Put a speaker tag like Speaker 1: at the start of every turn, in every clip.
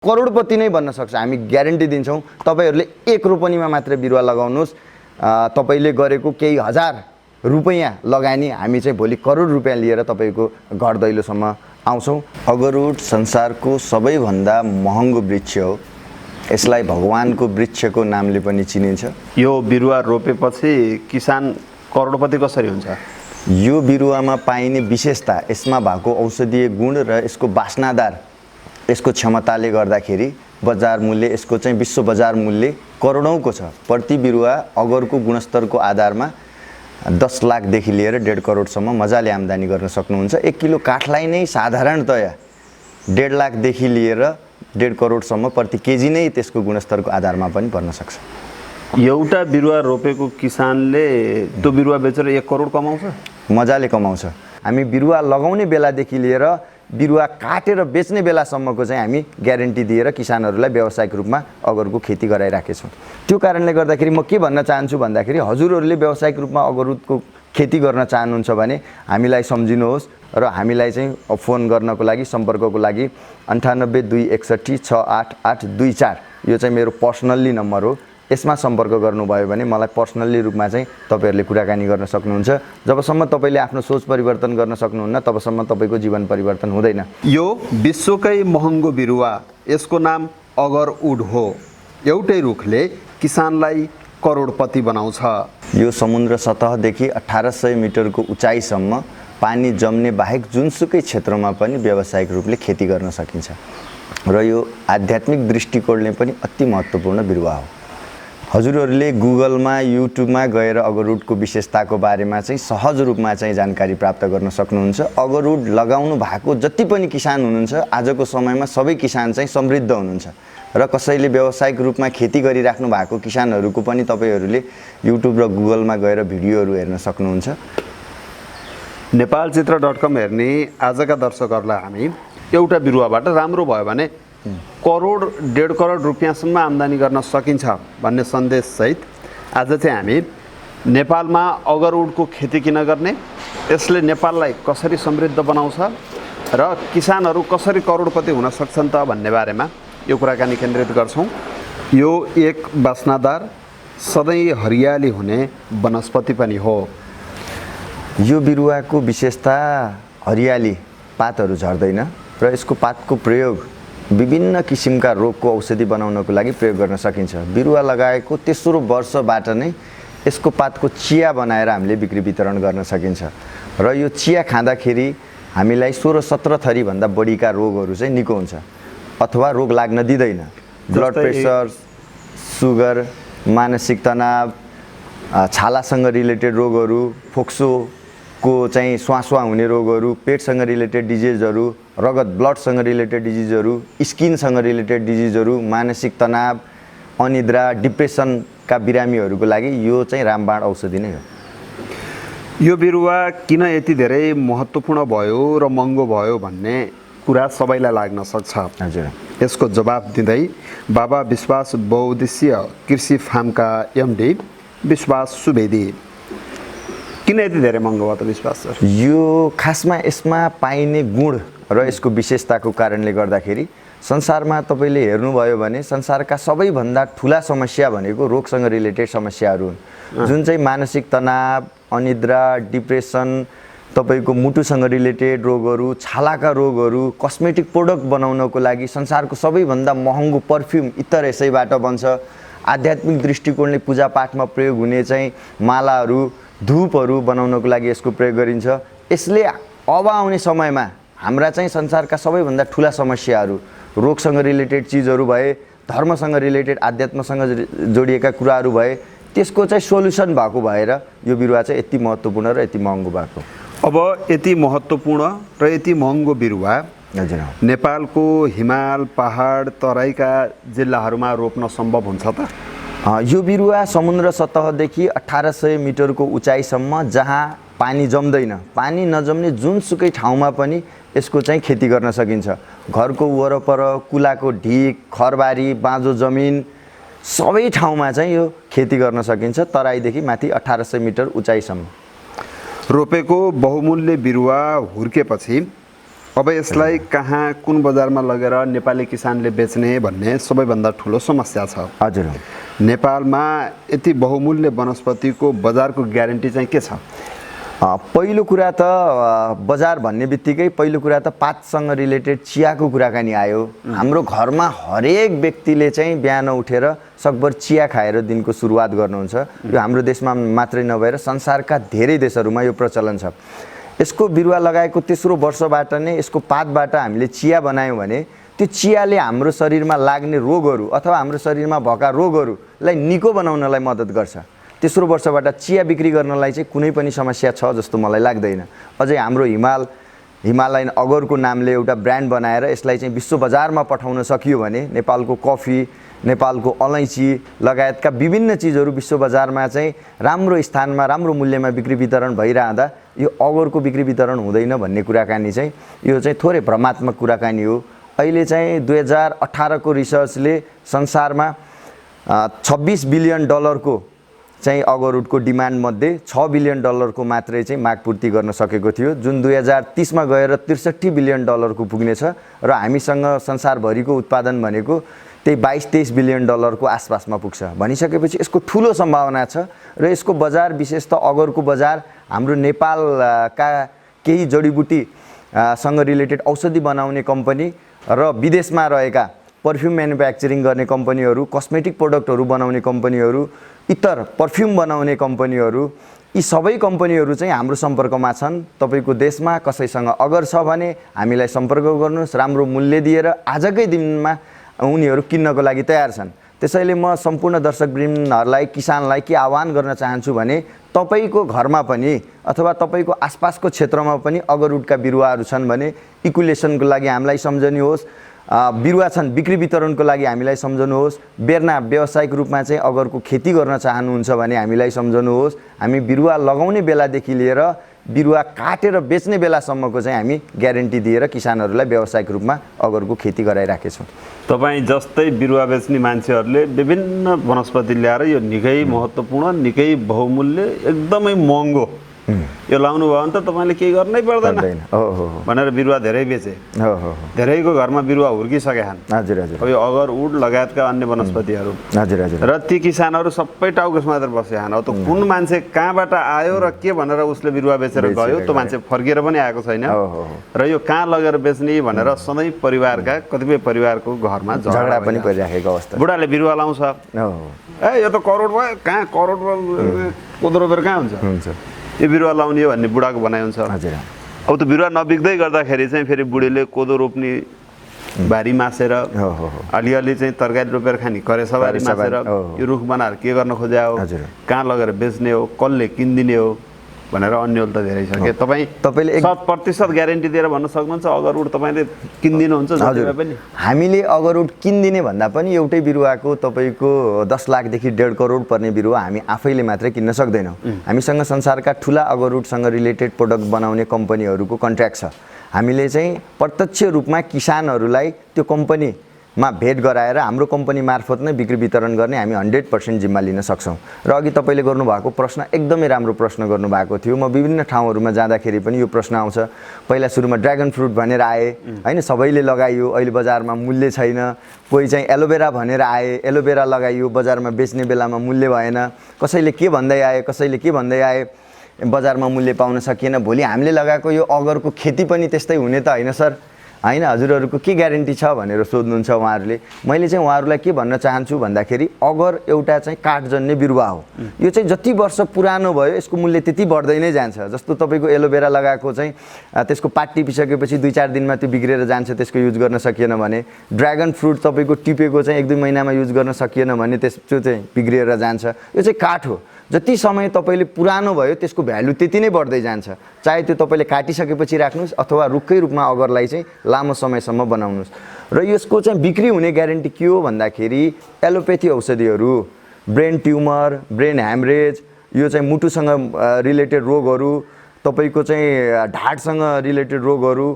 Speaker 1: करोडपति नै बन्न सक्छ। हामी ग्यारेन्टी दिन्छौँ। तपाईहरूले 1 रोपनीमा मात्र बिरुवा लगाउनुहोस्, तपाईले गरेको केही हजार रुपैयाँ लगानी हामी चाहिँ भोलि करोड रुपैयाँ लिएर तपाईको घर दैलोसम्म आउँछौँ। अगरवुड संसारको सबैभन्दा महँगो वृक्ष हो। यसलाई भगवानको वृक्षको नामले पनि चिनिन्छ।
Speaker 2: यो बिरुवा रोपेपछि किसान करोडपति कसरी हुन्छ?
Speaker 1: यो बिरुवामा पाइने विशेषता, यसमा भएको औषधीय गुण र यसको बास्नादार, यसको क्षमताले गर्दाखेरि बजार मूल्य, यसको चाहिँ विश्व बजार मूल्य करोडौँको छ। प्रति बिरुवा अगरको गुणस्तरको आधारमा 10 लाखदेखि लिएर 1.5 करोडसम्म मजाले आम्दानी गर्न सक्नुहुन्छ। 1 किलो काठलाई नै साधारणतया 1.5 लाखदेखि लिएर 1.5 करोडसम्म प्रति केजी नै त्यसको गुणस्तरको आधारमा पनि पर्न सक्छ।
Speaker 2: एउटा बिरुवा रोपेको किसानले त्यो बिरुवा बेचेर 1 करोड कमाउँछ?
Speaker 1: मजाले कमाउँछ। हामी बिरुवा लगाउने बेलादेखि लिएर बिरुवा काटेर बेच्ने बेलासम्मको चाहिँ हामी ग्यारेन्टी दिएर किसानहरूलाई व्यावसायिक रूपमा अगरको खेती गराइराखेका छौँ। त्यो कारणले गर्दाखेरि म के भन्न चाहन्छु भन्दाखेरि हजुरहरूले व्यावसायिक रूपमा अगरको खेती गर्न चाहनुहुन्छ भने हामीलाई सम्झिनुहोस् र हामीलाई चाहिँ फोन गर्नको लागि, सम्पर्कको लागि 98 261 68824 यो चाहिँ मेरो पर्सनल्ली नम्बर हो। यसमा सम्पर्क गर्नुभयो भने मलाई पर्सनल्ली रूपमा चाहिँ तपाईहरूले कुराकानी गर्न सक्नुहुन्छ। जबसम्म तपाईले आफ्नो सोच परिवर्तन गर्न सक्नुहुन्न तबसम्म तपाईको जीवन परिवर्तन हुँदैन।
Speaker 2: यो विश्वकै महँगो बिरुवा, यसको नाम अगरवुड हो। एउटै रुखले किसानलाई करोडपति बनाउँछ।
Speaker 1: यो समुद्र सतहदेखि 1800 मिटरको उचाइसम्म पानी जम्ने बाहेक जुनसुकै क्षेत्रमा पनि व्यावसायिक रूपले खेती गर्न सकिन्छ र यो आध्यात्मिक दृष्टिकोणले पनि अति महत्त्वपूर्ण बिरुवा हो। हजुरहरूले गुगलमा, युट्युबमा गएर अगरवुडको विशेषताको बारेमा चाहिँ सहज रूपमा चाहिँ जानकारी प्राप्त गर्न सक्नुहुन्छ। अगरवुड लगाउनु भएको जति पनि किसान हुनुहुन्छ, आजको समयमा सबै किसान चाहिँ समृद्ध हुनुहुन्छ र कसैले व्यावसायिक रूपमा खेती गरिराख्नु भएको किसानहरूको पनि तपाईहरूले युट्युब र गुगलमा गएर भिडियोहरू हेर्न सक्नुहुन्छ।
Speaker 2: नेपालचित्र.com हेर्ने आजका दर्शकहरूलाई हामी एउटा बिरुवाबाट राम्रो भयो भने करोड 1.5 करोड रुपियाँसम्म आम्दानी गर्न सकिन्छ भन्ने सन्देश सहित आज चाहिँ हामी नेपालमा अगरवुडको खेती किन गर्ने, यसले नेपाललाई कसरी समृद्ध बनाउँछ र किसानहरू कसरी करोडपति हुन सक्छन् त भन्ने बारेमा यो कुराकानी केन्द्रित गर्छौँ। यो एक बास्नादार सधैँ हरियाली हुने वनस्पति पनि हो।
Speaker 1: यो बिरुवाको विशेषता हरियाली, पातहरू झर्दैन र यसको पातको प्रयोग विभिन्न किसिमका रोगको औषधि बनाउनको लागि प्रयोग गर्न सकिन्छ। बिरुवा लगाएको तेस्रो वर्षबाट नै यसको पातको चिया बनाएर हामीले बिक्री वितरण गर्न सकिन्छ र यो चिया खाँदाखेरि हामीलाई 16-17 थरी भन्दा बढीका रोगहरू चाहिँ निको हुन्छ अथवा रोग लाग्न दिँदैन। ब्लड प्रेसर, सुगर, मानसिक तनाव, छालासँग रिलेटेड रोगहरू, फोक्सोको चाहिँ स्वासवा हुने रोगहरू, पेटसँग रिलेटेड डिजिजहरू, रगत ब्लडसँग रिलेटेड डिजिजहरू, स्किनसँग रिलेटेड डिजिजहरू, मानसिक तनाव, अनिद्रा, डिप्रेसनका बिरामीहरूको लागि यो चाहिँ रामबाण औषधि नै हो।
Speaker 2: यो बिरुवा किन यति धेरै महत्त्वपूर्ण भयो र महँगो भयो भन्ने कुरा सबैलाई लाग्न सक्छ।
Speaker 1: हजुर,
Speaker 2: यसको जवाब दिँदै बाबा विश्वास बहुउद्देश्य कृषि फार्मका एमडी विश्वास सुवेदी, किन यति धेरै महँगो भयो त विश्वास सर?
Speaker 1: यो खासमा यसमा पाइने गुण र यसको विशेषताको कारणले गर्दाखेरि संसारमा तपाईले हेर्नुभयो भने संसारका सबैभन्दा ठुला समस्या भनेको रोगसँग रिलेटेड समस्याहरू हुन्, जुन चाहिँ मानसिक तनाव, अनिद्रा, डिप्रेसन, तपाईको मुटुसँग रिलेटेड रोगहरू, छालाका रोगहरू, कस्मेटिक प्रोडक्ट बनाउनको लागि संसारको सबैभन्दा महँगो पर्फ्युम इत्तर यसैबाट बन्छ। आध्यात्मिक दृष्टिकोणले पूजापाठमा प्रयोग हुने चाहिँ मालाहरू, धूपहरू बनाउनको लागि यसको प्रयोग गरिन्छ। यसले अब आउने समयमा हाम्रा चाहिँ संसारका सबैभन्दा ठुला समस्याहरू, रोगसँग रिलेटेड चिजहरू भए, धर्मसँग रिलेटेड आध्यात्मसँग जोडिएका कुराहरू भए, त्यसको चाहिँ सोल्युसन भएको भएर यो बिरुवा चाहिँ यति महत्त्वपूर्ण र यति महँगो भएको।
Speaker 2: अब यति महत्त्वपूर्ण र यति महँगो बिरुवा
Speaker 1: हजुर
Speaker 2: नेपालको हिमाल, पहाड, तराईका जिल्लाहरूमा रोप्न सम्भव हुन्छ त?
Speaker 1: यो बिरुवा समुद्र सतहदेखि 1800 मिटरको उचाइसम्म जहाँ पानी जम्दैन, पानी नजम्ने जुनसुकै ठाउँमा पनि यसको चाहिँ खेती गर्न सकिन्छ। घरको वरपर, कुलाको ढिक, खरबारी, बाँझो जमिन सबै ठाउँमा चाहिँ यो खेती गर्न सकिन्छ, तराईदेखि माथि 1800 मिटर उचाइसम्म।
Speaker 2: रोपेको बहुमूल्य बिरुवा हुर्केपछि अब यसलाई कहाँ कुन बजारमा लगेर नेपाली किसानले बेच्ने भन्ने सबैभन्दा ठुलो समस्या छ।
Speaker 1: हजुर।
Speaker 2: नेपालमा यति बहुमूल्य वनस्पतिको बजारको ग्यारेन्टी चाहिँ के छ?
Speaker 1: पहिलो कुरा त बजार भन्ने बित्तिकै पहिलो कुरा त पातसँग रिलेटेड चियाको कुराकानी आयो। हाम्रो घरमा हरेक व्यक्तिले चाहिँ बिहान उठेर सकभर चिया खाएर दिनको सुरुवात गर्नुहुन्छ। यो हाम्रो देशमा मात्रै नभएर संसारका धेरै देशहरूमा यो प्रचलन छ। यसको बिरुवा लगाएको तेस्रो वर्षबाट नै यसको पातबाट हामीले चिया बनायौँ भने त्यो चियाले हाम्रो शरीरमा लाग्ने रोगहरू अथवा हाम्रो शरीरमा भएका रोगहरूलाई निको बनाउनलाई मद्दत गर्छ। तेस्रो वर्षबाट चिया बिक्री गर्नलाई चाहिँ कुनै पनि समस्या छ जस्तो मलाई लाग्दैन। अझै हाम्रो हिमालयन अगरको नामले एउटा ब्रान्ड बनाएर यसलाई चाहिँ विश्व बजारमा पठाउन सकियो भने नेपालको कफी, नेपालको अलैँची लगायतका विभिन्न चिजहरू विश्व बजारमा चाहिँ राम्रो स्थानमा राम्रो मूल्यमा बिक्री वितरण भइरहँदा यो अगरको बिक्री वितरण हुँदैन भन्ने कुराकानी चाहिँ यो चाहिँ थोरै भ्रमात्मक कुराकानी हो। अहिले चाहिँ 2018 को रिसर्चले संसारमा 26 बिलियन डलरको चाहिँ अगरवुडको डिमान्ड मध्ये 6 बिलियन डलरको मात्रै चाहिँ माग पूर्ति गर्न सकेको थियो, जुन 2030 मा गएर 63 बिलियन डलरको पुग्नेछ र हामीसँग संसारभरिको उत्पादन भनेको त्यही 22-23 बिलियन डलरको आसपासमा पुग्छ। भनिसकेपछि यसको ठुलो सम्भावना छ र यसको बजार विशेष त अगरको बजार हाम्रो नेपालका केही जडीबुटी सँग रिलेटेड औषधि बनाउने कम्पनी र विदेशमा रहेका पर्फ्युम म्यानुफ्याक्चरिङ गर्ने कम्पनीहरू, कस्मेटिक प्रोडक्टहरू बनाउने कम्पनीहरू, इतर पर्फ्युम बनाउने कम्पनीहरू, यी सबै कम्पनीहरू चाहिँ हाम्रो सम्पर्कमा छन्। तपाईको देशमा कसैसँग अगर छ भने हामीलाई सम्पर्क गर्नुहोस्, राम्रो मूल्य दिएर आजकै दिनमा उनीहरू किन्नको लागि तयार छन्। त्यसैले म सम्पूर्ण दर्शकवृन्दहरूलाई, किसानलाई के आह्वान गर्न चाहन्छु भने तपाईको घरमा पनि अथवा तपाईको आसपासको क्षेत्रमा पनि अगरवुडका बिरुवाहरू छन् भने इकुलेसनको लागि हामीलाई सम्झनुहोस्। बिरुवा छन् बिक्री वितरणको लागि हामीलाई सम्झनुहोस्। बेर्ना व्यावसायिक रूपमा चाहिँ अगरको खेती गर्न चाहनुहुन्छ भने हामीलाई सम्झनुहोस्। हामी बिरुवा लगाउने बेलादेखि लिएर बिरुवा काटेर बेच्ने बेलासम्मको चाहिँ हामी ग्यारेन्टी दिएर किसानहरूलाई व्यावसायिक रूपमा अगरको खेती गराइराखेछौँ।
Speaker 2: तपाईँ जस्तै बिरुवा बेच्ने मान्छेहरूले विभिन्न वनस्पति ल्याएर यो निकै महत्त्वपूर्ण, निकै बहुमूल्य, एकदमै महँगो यो लाउनु भयो भने त तपाईँले केही गर्नै पर्दैन भनेर बिरुवा धेरै बेचे। धेरैको घरमा बिरुवा हुर्किसकेका छन्।
Speaker 1: हजुर हजुर।
Speaker 2: अब यो अगरवुड लगायतका अन्य वनस्पतिहरू।
Speaker 1: हजुर हजुर।
Speaker 2: र ती किसानहरू सबै टाउकोस मात्र बसेका छन्। अब त कुन मान्छे कहाँबाट आयो र के भनेर उसले बिरुवा बेचेर गयो, त्यो मान्छे फर्केर पनि आएको छैन। र यो कहाँ लगेर बेच्ने भनेर सधैँ परिवारका कतिपय परिवारको घरमा
Speaker 1: झगडा पनि परिराखेको अवस्था।
Speaker 2: बुढाले बिरुवा लाउँछ, ए यो त करोड भयो, कहाँ करोड कोदो रोपेर कहाँ हुन्छ, यो बिरुवा लाउने भन्ने बुढाको भनाइ हुन्छ।
Speaker 1: हजुर।
Speaker 2: अब त बिरुवा नबिक्दै गर्दाखेरि चाहिँ फेरि बुढीले कोदो रोप्ने बारी मासेर अलिअलि चाहिँ तरकारी रोपेर खाने करेसा बारी मासेर यो रुख बनाएर के गर्न खोज्या हो, कहाँ लगेर बेच्ने हो, कसले किनिदिने हो भनेर अन्यल त धेरै छ के। तपाईँले 100% ग्यारेन्टी दिएर भन्न सक्नुहुन्छ अगरवुड तपाईँले किनिदिनुहुन्छ?
Speaker 1: हजुर पनि हामीले अगरवुड किनिदिने भन्दा पनि एउटै बिरुवाको तपाईँको 10 लाखदेखि 1.5 करोड पर्ने बिरुवा हामी आफैले मात्रै किन्न सक्दैनौँ। हामीसँग संसारका ठुला अगरवुडसँग रिलेटेड प्रोडक्ट बनाउने कम्पनीहरूको कन्ट्र्याक्ट छ। हामीले चाहिँ प्रत्यक्ष रूपमा किसानहरूलाई त्यो कम्पनीमा भेट गराएर हाम्रो कम्पनी मार्फत नै बिक्री वितरण गर्ने हामी 100% जिम्मा लिन सक्छौँ। र अघि तपाईँले गर्नुभएको प्रश्न एकदमै राम्रो प्रश्न गर्नुभएको थियो। म विभिन्न ठाउँहरूमा जाँदाखेरि पनि यो प्रश्न आउँछ। पहिला सुरुमा ड्र्यागन फ्रुट भनेर आए होइन, सबैले लगाइयो, अहिले बजारमा मूल्य छैन। कोही चाहिँ एलोभेरा भनेर आए, एलोभेरा लगाइयो, बजारमा बेच्ने बेलामा मूल्य भएन। कसैले के भन्दै आए, कसैले के भन्दै आए, बजारमा मूल्य पाउन सकिएन। भोलि हामीले लगाएको यो अगरको खेती पनि त्यस्तै हुने त होइन सर, होइन हजुरहरूको के ग्यारेन्टी छ भनेर सोध्नुहुन्छ उहाँहरूले। मैले चाहिँ उहाँहरूलाई के भन्न चाहन्छु भन्दाखेरि अगर एउटा चाहिँ काठजन्य बिरुवा हो, यो चाहिँ जति वर्ष पुरानो भयो यसको मूल्य त्यति बढ्दै नै जान्छ। जस्तो तपाईँको एलोभेरा लगाएको चाहिँ त्यसको पात टिपिसकेपछि 2-4 दिनमा त्यो बिग्रेर जान्छ, त्यसको युज गर्न सकिएन भने। ड्र्यागन फ्रुट तपाईँको टिपेको चाहिँ 1-2 महिनामा युज गर्न सकिएन भने त्यो चाहिँ बिग्रिएर जान्छ। यो चाहिँ काठ हो, जति समय तपाईँले पुरानो भयो त्यसको भ्यालु त्यति नै बढ्दै जान्छ। चाहे त्यो तपाईँले काटिसकेपछि राख्नुहोस् अथवा रुखकै रूपमा अगरलाई चाहिँ लामो समयसम्म बनाउनुहोस्। र यसको चाहिँ बिक्री हुने ग्यारेन्टी के हो भन्दाखेरि एलोपेथी औषधिहरू, ब्रेन ट्युमर, ब्रेन ह्यामरेज, यो चाहिँ मुटुसँग रिलेटेड रोगहरू, तपाईँको चाहिँ ढाडसँग रिलेटेड रोगहरू,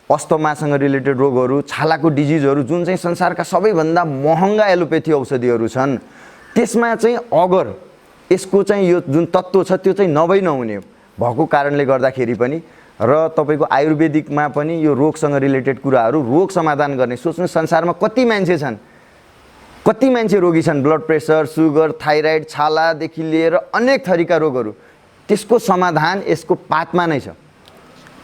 Speaker 1: अस्थमासँग रिलेटेड रोगहरू, छालाको डिजिजहरू, जुन चाहिँ संसारका सबैभन्दा महँगा एलोपेथी औषधिहरू छन्, त्यसमा चाहिँ अगर यसको चाहिँ यो जुन तत्त्व छ त्यो चाहिँ नहुने भएको कारणले गर्दाखेरि पनि र तपाईँको आयुर्वेदिकमा पनि यो रोगसँग रिलेटेड कुराहरू रोग समाधान गर्ने सोच्नु संसारमा कति मान्छे छन् कति मान्छे रोगी छन् ब्लड प्रेसर सुगर थाइराइड छालादेखि लिएर अनेक थरीका रोगहरू त्यसको समाधान यसको पातमा नै छ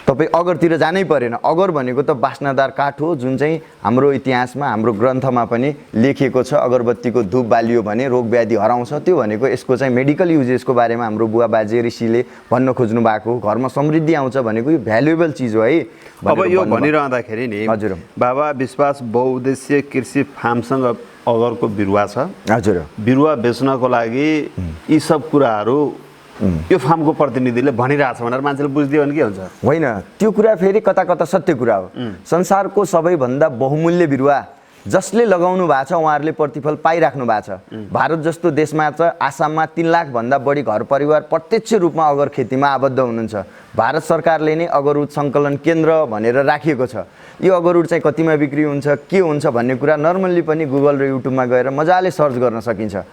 Speaker 1: तपाईँ अगरतिर जानै परेन अगर भनेको त बास्नादार काठ हो जुन चाहिँ हाम्रो इतिहासमा हाम्रो ग्रन्थमा पनि लेखिएको छ अगरबत्तीको धूप बालियो भने रोग व्याधि हराउँछ त्यो भनेको यसको चाहिँ मेडिकल युजेसको बारेमा हाम्रो बुवा बाजे ऋषिले भन्न खोज्नु भएको घरमा समृद्धि आउँछ भनेको यो भ्यालुएबल चिज हो है
Speaker 2: अब यो भनिरहँदाखेरि नि
Speaker 1: हजुर
Speaker 2: बाबा विश्वास बहुउद्देश्य कृषि फार्मसँग अगरको बिरुवा छ
Speaker 1: हजुर
Speaker 2: बिरुवा बेच्नको लागि यी सब कुराहरू यो फार्मको प्रतिनिधिले भनिरहेछ भनेर मान्छेले बुझ्दियो भने के हुन्छ
Speaker 1: होइन त्यो कुरा फेरि कता कता सत्य कुरा हो संसारको सबैभन्दा बहुमूल्य बिरुवा जसले लगाउनु भएको छ उहाँहरूले प्रतिफल पाइराख्नु भएको छ भारत जस्तो देशमा त आसाममा 3 लाख भन्दा बढी घर परिवार प्रत्यक्ष रूपमा अगर खेतीमा आबद्ध हुनुहुन्छ भारत सरकारले नै अगरउड सङ्कलन केन्द्र भनेर राखिएको छ यो अगरउड चाहिँ कतिमा बिक्री हुन्छ के हुन्छ भन्ने कुरा नर्मल्ली पनि गुगल र युट्युबमा गएर मजाले सर्च गर्न सकिन्छ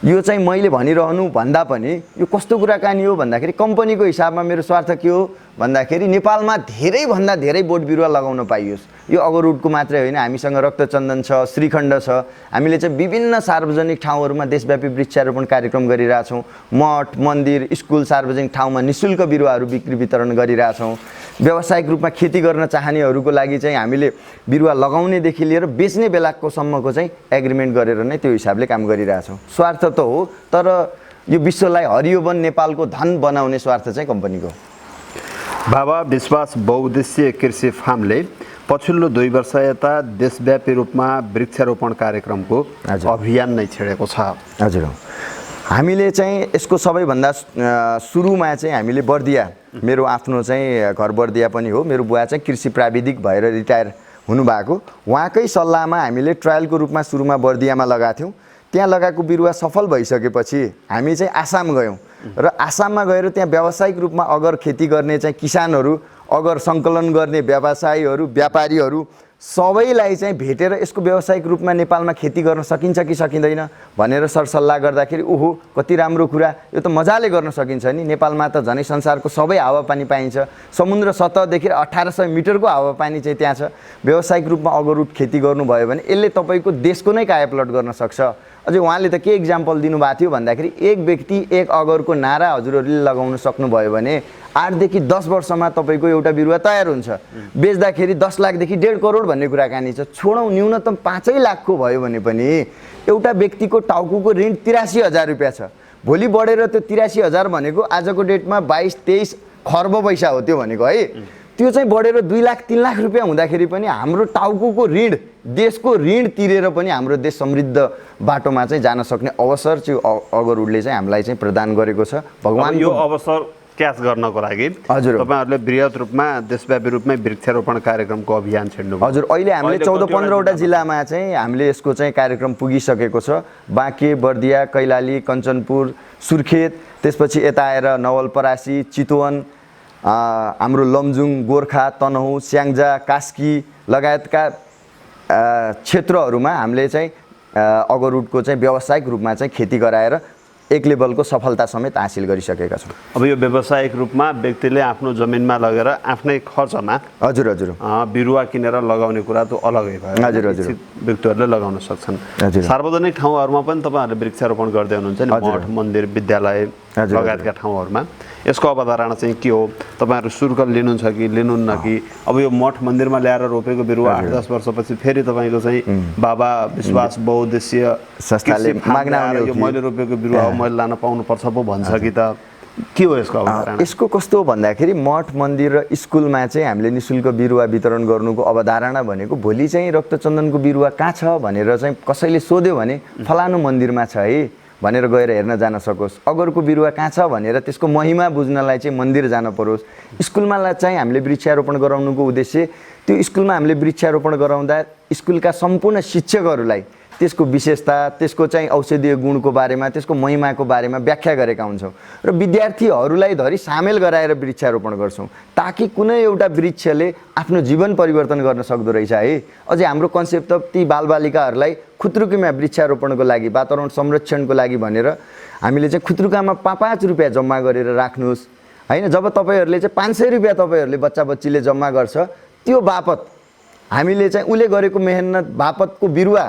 Speaker 1: यो चाहिँ मैले भनिरहनु भन्दा पनि यो कस्तो कुराकानी हो भन्दाखेरि कम्पनीको हिसाबमा मेरो स्वार्थ के हो भन्दाखेरि नेपालमा धेरैभन्दा धेरै बोट बिरुवा लगाउन पाइयोस् यो अगरउडको मात्रै होइन हामीसँग रक्तचन्दन छ श्रीखण्ड छ हामीले चाहिँ विभिन्न सार्वजनिक ठाउँहरूमा देशव्यापी वृक्षारोपण कार्यक्रम गरिरहेछौँ मठ मन्दिर स्कुल सार्वजनिक ठाउँमा निःशुल्क बिरुवाहरू बिक्री वितरण गरिरहेछौँ व्यावसायिक रूपमा खेती गर्न चाहनेहरूको लागि चाहिँ हामीले बिरुवा लगाउनेदेखि लिएर बेच्ने बेलाको सम्मको चाहिँ एग्रिमेन्ट गरेर नै त्यो हिसाबले काम गरिरहेछौँ स्वार्थ त हो तर यो विश्वलाई हरियो वन नेपालको धन बनाउने स्वार्थ चाहिँ कम्पनीको
Speaker 2: बाबा विश्वास बहुउद्देश्य कृषि फार्मले पछिल्लो 2 वर्ष यता देशव्यापी रूपमा वृक्षारोपण कार्यक्रमको अभियान नै छेडेको छ
Speaker 1: हजुर हामीले चाहिँ यसको सबैभन्दा सुरुमा चाहिँ हामीले बर्दिया मेरो आफ्नो चाहिँ घर बर्दिया पनि हो मेरो बुवा चाहिँ कृषि प्राविधिक भएर रिटायर हुनुभएको उहाँकै सल्लाहमा हामीले ट्रायलको रूपमा सुरुमा बर्दियामा लगाएको थियौँ त्यहाँ लगाएको बिरुवा सफल भइसकेपछि हामी चाहिँ आसाम गयौँ र आसाममा गएर त्यहाँ व्यावसायिक रूपमा अगर खेती गर्ने चाहिँ किसानहरू अगर सङ्कलन गर्ने व्यवसायीहरू व्यापारीहरू सबैलाई चाहिँ भेटेर यसको व्यावसायिक रूपमा नेपालमा खेती गर्न सकिन्छ कि सकिँदैन भनेर सरसल्लाह गर्दाखेरि ओहो कति राम्रो कुरा यो त मजाले गर्न सकिन्छ नि नेपालमा त झनै संसारको सबै हावापानी पाइन्छ समुद्र सतहदेखि 1800 मिटरको हावापानी चाहिँ त्यहाँ छ व्यावसायिक रूपमा अगरउड खेती गर्नुभयो भने यसले तपाईँको देशको नै कायापलट गर्न सक्छ अझै उहाँले त के इक्जाम्पल दिनुभएको थियो भन्दाखेरि एक व्यक्ति एक अगरको नारा हजुरहरूले लगाउन सक्नुभयो भने 8 देखि 10 वर्षमा तपाईँको एउटा बिरुवा तयार हुन्छ बेच्दाखेरि 10 लाखदेखि 1.5 करोड भन्ने कुराकानी छ छोडौँ न्यूनतम 5 लाखको भयो भने पनि एउटा व्यक्तिको टाउकुको ऋण 83,000 रुपियाँ छ भोलि बढेर त्यो 83,000 भनेको आजको डेटमा 22-23 खर्ब पैसा हो त्यो भनेको है त्यो चाहिँ बढेर 2 लाख 3 लाख रुपियाँ हुँदाखेरि पनि हाम्रो टाउकुको ऋण देशको ऋण तिरेर पनि हाम्रो देश समृद्ध बाटोमा चाहिँ जान सक्ने अवसर चाहिँ अगरउडले चाहिँ हामीलाई चाहिँ प्रदान गरेको छ भगवान
Speaker 2: यो अवसर क्याच गर्नको लागि
Speaker 1: हजुर
Speaker 2: तपाईहरुले बृहत रूपमा देशव्यापी रूपमा वृक्षारोपण कार्यक्रमको अभियान छेड्नु
Speaker 1: हजुर अहिले हामीले 14-15 वटा जिल्लामा चाहिँ हामीले यसको चाहिँ कार्यक्रम पुगिसकेको छ बाँके बर्दिया कैलाली कञ्चनपुर सुर्खेत त्यसपछि यता आएर नवलपरासी चितवन हाम्रो लमजुङ गोर्खा तनहुँ स्याङ्जा कास्की लगायतका क्षेत्रहरूमा हामीले चाहिँ अगरउडको चाहिँ व्यावसायिक रूपमा चाहिँ खेती गराएर एक लेभलको सफलता समेत हासिल गरिसकेका छौँ
Speaker 2: अब यो व्यावसायिक रूपमा व्यक्तिले आफ्नो जमिनमा लगेर आफ्नै खर्चमा
Speaker 1: हजुर हजुर
Speaker 2: बिरुवा किनेर लगाउने कुरा त अलगै भयो
Speaker 1: हजुर हजुर
Speaker 2: व्यक्तिहरूले लगाउन सक्छन् सार्वजनिक ठाउँहरूमा पनि तपाईहरुले वृक्षारोपण गर्दै हुनुहुन्छ नि मठ मन्दिर विद्यालय लगायतका ठाउँहरूमा यसको अवधारणा चाहिँ के हो तपाईहरु शुल्क लिनुहुन्छ कि लिनुहुन्न कि अब यो मठ मन्दिरमा ल्याएर रोपेको बिरुवा 8-10 वर्षपछि फेरि तपाईको चाहिँ बाबा विश्वास बहुउद्देश्य
Speaker 1: संस्थाले माग्न आउने
Speaker 2: यो मैले रोपेको बिरुवा हो मैले लान पाउनु पर्छ पो भन्छ कि त के हो यसको अवधारणा
Speaker 1: यसको कस्तो भन्दाखेरि मठ मन्दिर र स्कुलमा चाहिँ हामीले निःशुल्क बिरुवा वितरण गर्नुको अवधारणा भनेको भोलि चाहिँ रक्तचन्दनको बिरुवा कहाँ छ भनेर चाहिँ कसैले सोध्यो भने फलानु मन्दिरमा छ है भनेर गएर हेर्न जान सकोस् अगरको बिरुवा कहाँ छ भनेर त्यसको महिमा बुझ्नलाई चाहिँ मन्दिर जान परोस् स्कुलमा चाहिँ हामीले वृक्षारोपण गराउनुको उद्देश्य त्यो स्कुलमा हामीले वृक्षारोपण गराउँदा स्कुलका सम्पूर्ण शिक्षकहरूलाई त्यसको विशेषता त्यसको चाहिँ औषधीय गुणको बारेमा त्यसको महिमाको बारेमा व्याख्या गरेका हुन्छौँ र विद्यार्थीहरूलाई धरि सामेल गराएर वृक्षारोपण गर्छौँ ताकि कुनै एउटा वृक्षले आफ्नो जीवन परिवर्तन गर्न सक्दो रहेछ है अझै हाम्रो कन्सेप्ट त ती बालबालिकाहरूलाई खुत्रुकीमा वृक्षारोपणको लागि वातावरण संरक्षणको लागि भनेर हामीले चाहिँ खुत्रुकामा 5 रुपियाँ जम्मा गरेर राख्नुहोस् होइन जब तपाईँहरूले चाहिँ 500 रुपियाँ तपाईँहरूले बच्चा बच्चीले जम्मा गर्छ त्यो बापत हामीले चाहिँ उसले गरेको मेहनत बापतको बिरुवा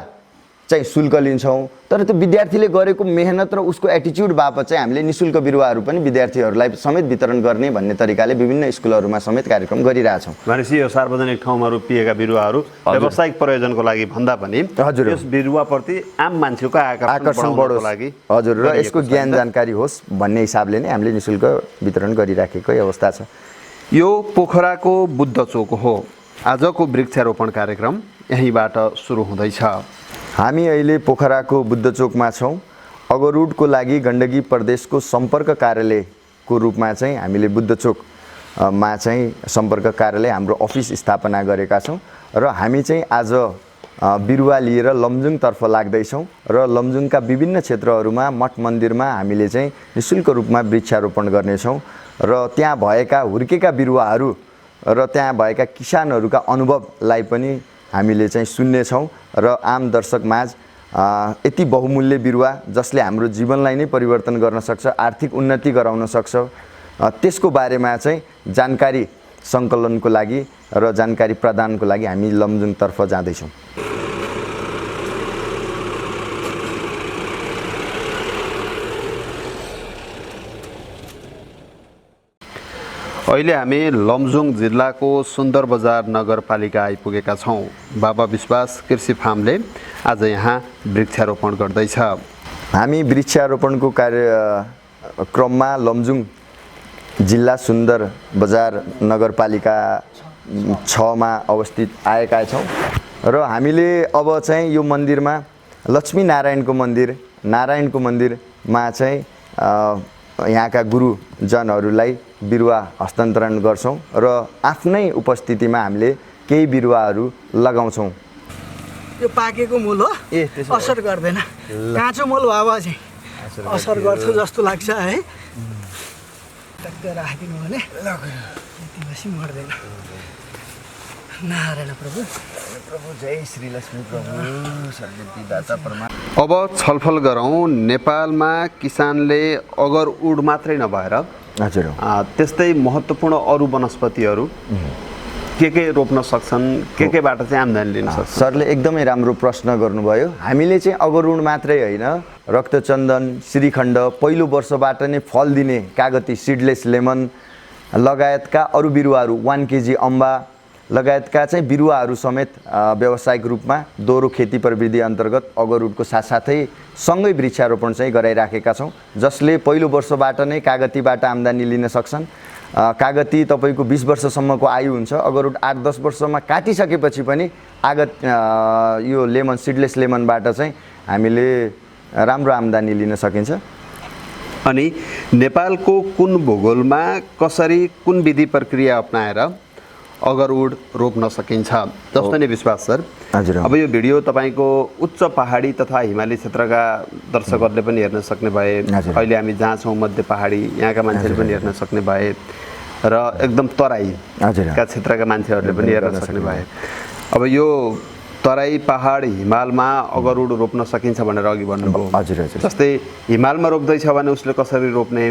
Speaker 1: चाहिँ शुल्क लिन्छौँ तर त्यो विद्यार्थीले गरेको मेहनत र उसको एटिच्युड बापत चाहिँ हामीले निःशुल्क बिरुवाहरू पनि विद्यार्थीहरूलाई समेत वितरण गर्ने भन्ने तरिकाले विभिन्न स्कुलहरूमा समेत कार्यक्रम गरिरहेछौँ।
Speaker 2: भनेपछि यो सार्वजनिक ठाउँमा रोपिएका बिरुवाहरू व्यावसायिक प्रयोजनको लागि भन्दा पनि
Speaker 1: हजुर
Speaker 2: यस बिरुवाप्रति आम मान्छेको आकर्षण बढाउनको लागि
Speaker 1: हजुर र यसको ज्ञान जानकारी होस् भन्ने हिसाबले नै हामीले निःशुल्क वितरण गरिराखेको अवस्था छ।
Speaker 2: यो पोखराको बुद्ध चोक हो। आजको वृक्षारोपण कार्यक्रम यहीँबाट सुरु हुँदैछ।
Speaker 1: हामी अहिले पोखराको बुद्ध चोकमा छौँ। अगरुडको लागि गण्डकी प्रदेशको सम्पर्क कार्यालयको रूपमा चाहिँ हामीले बुद्ध चोकमा चाहिँ सम्पर्क कार्यालय हाम्रो अफिस स्थापना गरेका छौँ र हामी चाहिँ आज बिरुवा लिएर लमजुङतर्फ लाग्दैछौँ र लमजुङका विभिन्न क्षेत्रहरूमा मठ मन्दिरमा हामीले चाहिँ निःशुल्क रूपमा वृक्षारोपण गर्नेछौँ र त्यहाँ भएका हुर्केका बिरुवाहरू र त्यहाँ भएका किसानहरूका अनुभवलाई पनि हामीले चाहिँ सुन्नेछौँ र आम दर्शकमाझ यति बहुमूल्य बिरुवा जसले हाम्रो जीवनलाई नै परिवर्तन गर्न सक्छ, आर्थिक उन्नति गराउन सक्छ, त्यसको बारेमा चाहिँ जानकारी सङ्कलनको लागि र जानकारी प्रदानको लागि हामी लमजुङतर्फ जाँदैछौँ।
Speaker 2: अहिले हामी लमजुङ जिल्लाको सुन्दर बजार नगरपालिका आइपुगेका छौँ। बाबा विश्वास कृषि फार्मले आज यहाँ वृक्षारोपण गर्दैछ।
Speaker 1: हामी वृक्षारोपणको कार्यक्रममा लमजुङ जिल्ला सुन्दर बजार नगरपालिका 6मा अवस्थित आएका छौँ र हामीले अब चाहिँ यो मन्दिरमा लक्ष्मी नारायणको मन्दिरमा चाहिँ यहाँका गुरुजनहरूलाई बिरुवा हस्तान्तरण गर्छौँ र आफ्नै उपस्थितिमा हामीले केही बिरुवाहरू लगाउँछौँ।
Speaker 3: यो पाकेको मूल हो, असर गर्दैन। काँचो मूल भए चाहिँ असर गर्छ जस्तो लाग्छ है। टक्क राखिदिनु भने यति बेसी मर्दैन। नारायण प्रभु
Speaker 1: जय श्री लक्ष्मी प्रभु सर्वदाता परमा।
Speaker 2: अब छलफल गरौँ नेपालमा किसानले अगरउड मात्रै नभएर
Speaker 1: हजुर
Speaker 2: त्यस्तै महत्त्वपूर्ण अरू वनस्पतिहरू के रोप्न सक्छन्, केबाट चाहिँ आम्दानी लिन सक्छन्?
Speaker 1: सरले एकदमै राम्रो प्रश्न गर्नुभयो। हामीले चाहिँ अगरुड मात्रै होइन, रक्तचन्दन, श्रीखण्ड, पहिलो वर्षबाट नै फल दिने कागती सिडलेस लेमन लगायतका अरू बिरुवाहरू, 1 केजी अम्बा लगायतका चाहिँ बिरुवाहरू समेत व्यावसायिक रूपमा दोहोरो खेती प्रविधि अन्तर्गत अगरुडको साथसाथै सँगै वृक्षारोपण चाहिँ गराइराखेका छौँ, जसले पहिलो वर्षबाट नै कागतीबाट आम्दानी लिन सक्छन्। कागती तपाईँको 20 वर्षसम्मको आयु हुन्छ। अगरुड 8-10 वर्षमा काटिसकेपछि पनि यो लेमन सिडलेस लेमनबाट चाहिँ हामीले राम्रो आम्दानी लिन सकिन्छ।
Speaker 2: अनि नेपालको कुन भूगोलमा कसरी कुन विधि प्रक्रिया अपनाएर अगरउड रोप्न सकिन्छ जस्तो नै विश्वास सर।
Speaker 1: हजुर।
Speaker 2: अब यो भिडियो तपाईँको उच्च पहाडी तथा हिमाली क्षेत्रका दर्शकहरूले पनि हेर्न सक्ने भए, अहिले हामी जहाँ छौँ मध्य पहाडी, यहाँका मान्छेले पनि हेर्न सक्ने भए र एकदम तराईका क्षेत्रका मान्छेहरूले पनि हेर्न सक्ने भए। अब यो तराई पहाड हिमालमा अगरउड रोप्न सकिन्छ भनेर अघि भन्नुभयो।
Speaker 1: हजुर हजुर।
Speaker 2: जस्तै हिमालमा रोप्दैछ भने उसले कसरी रोप्ने,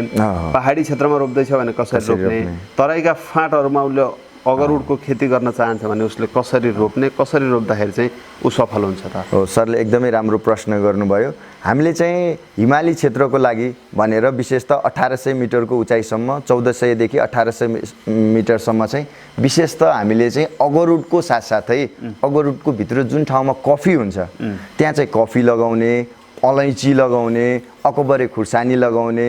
Speaker 2: पहाडी क्षेत्रमा रोप्दैछ भने कसरी रोप्ने, तराईका फाँटहरूमा उसले अगरउडको खेती गर्न चाहन्छ भने उसले कसरी रोप्ने, कसरी रोप्दाखेरि चाहिँ ऊ सफल हुन्छ त?
Speaker 1: हो, सरले एकदमै राम्रो प्रश्न गर्नुभयो। हामीले चाहिँ हिमाली क्षेत्रको लागि भनेर विशेषतः 1800 मिटरको उचाइसम्म 1400 देखि 1800 मिटरसम्म चाहिँ विशेषतः हामीले चाहिँ अगरउडको साथसाथै अगरउडको भित्र जुन ठाउँमा कफी हुन्छ त्यहाँ चाहिँ कफी लगाउने, अलैँची लगाउने, अकबरे खुर्सानी लगाउने,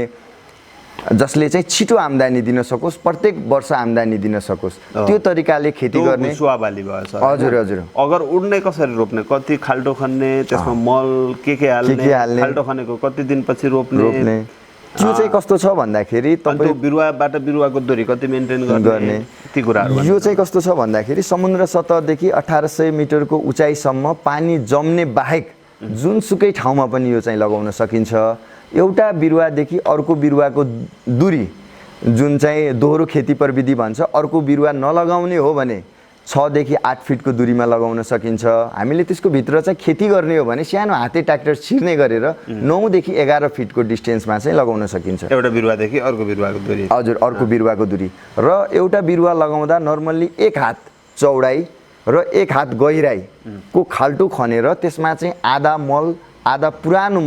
Speaker 1: जसले चाहिँ छिटो आम्दानी दिन सकोस्, प्रत्येक वर्ष आम्दानी दिन सकोस्, त्यो तरिकाले खेती गर्ने।
Speaker 2: सुवाबाली भयो सर।
Speaker 1: हजुर हजुर।
Speaker 2: अगरउड नै कसरी रोप्ने, कति खाल्टो खन्ने, त्यसमा मल के हाल्ने, खाल्टो खनेको कति दिनपछि रोप्ने,
Speaker 1: त्यो चाहिँ कस्तो छ भन्दाखेरि तपाईँ
Speaker 2: बिरुवाबाट बिरुवाको दूरी कति मेन्टेन गर्ने, ती कुराहरू।
Speaker 1: यो चाहिँ कस्तो छ भन्दाखेरि समुद्र सतहदेखि 1800 मिटरको उचाइसम्म पानी जम्ने बाहेक जुनसुकै ठाउँमा पनि यो चाहिँ लगाउन सकिन्छ। एउटा बिरुवादेखि अर्को बिरुवाको दूरी जुन चाहिँ दोहोरो खेती प्रविधि भन्छ, अर्को बिरुवा नलगाउने हो भने 6 देखि 8 फिटको दूरीमा लगाउन सकिन्छ। हामीले त्यसको भित्र चाहिँ खेती गर्ने हो भने सानो हाते ट्र्याक्टर छिर्ने गरेर 9 देखि 11 फिटको डिस्टेन्समा चाहिँ लगाउन सकिन्छ।
Speaker 2: एउटा बिरुवादेखि अर्को बिरुवाको दूरी।
Speaker 1: हजुर, अर्को बिरुवाको दूरी। र एउटा बिरुवा लगाउँदा नर्मल्ली 1 हात चौडाइ र 1 हात गहिराइको खाल्टो खनेर त्यसमा चाहिँ आधा मल, आधा पुरानो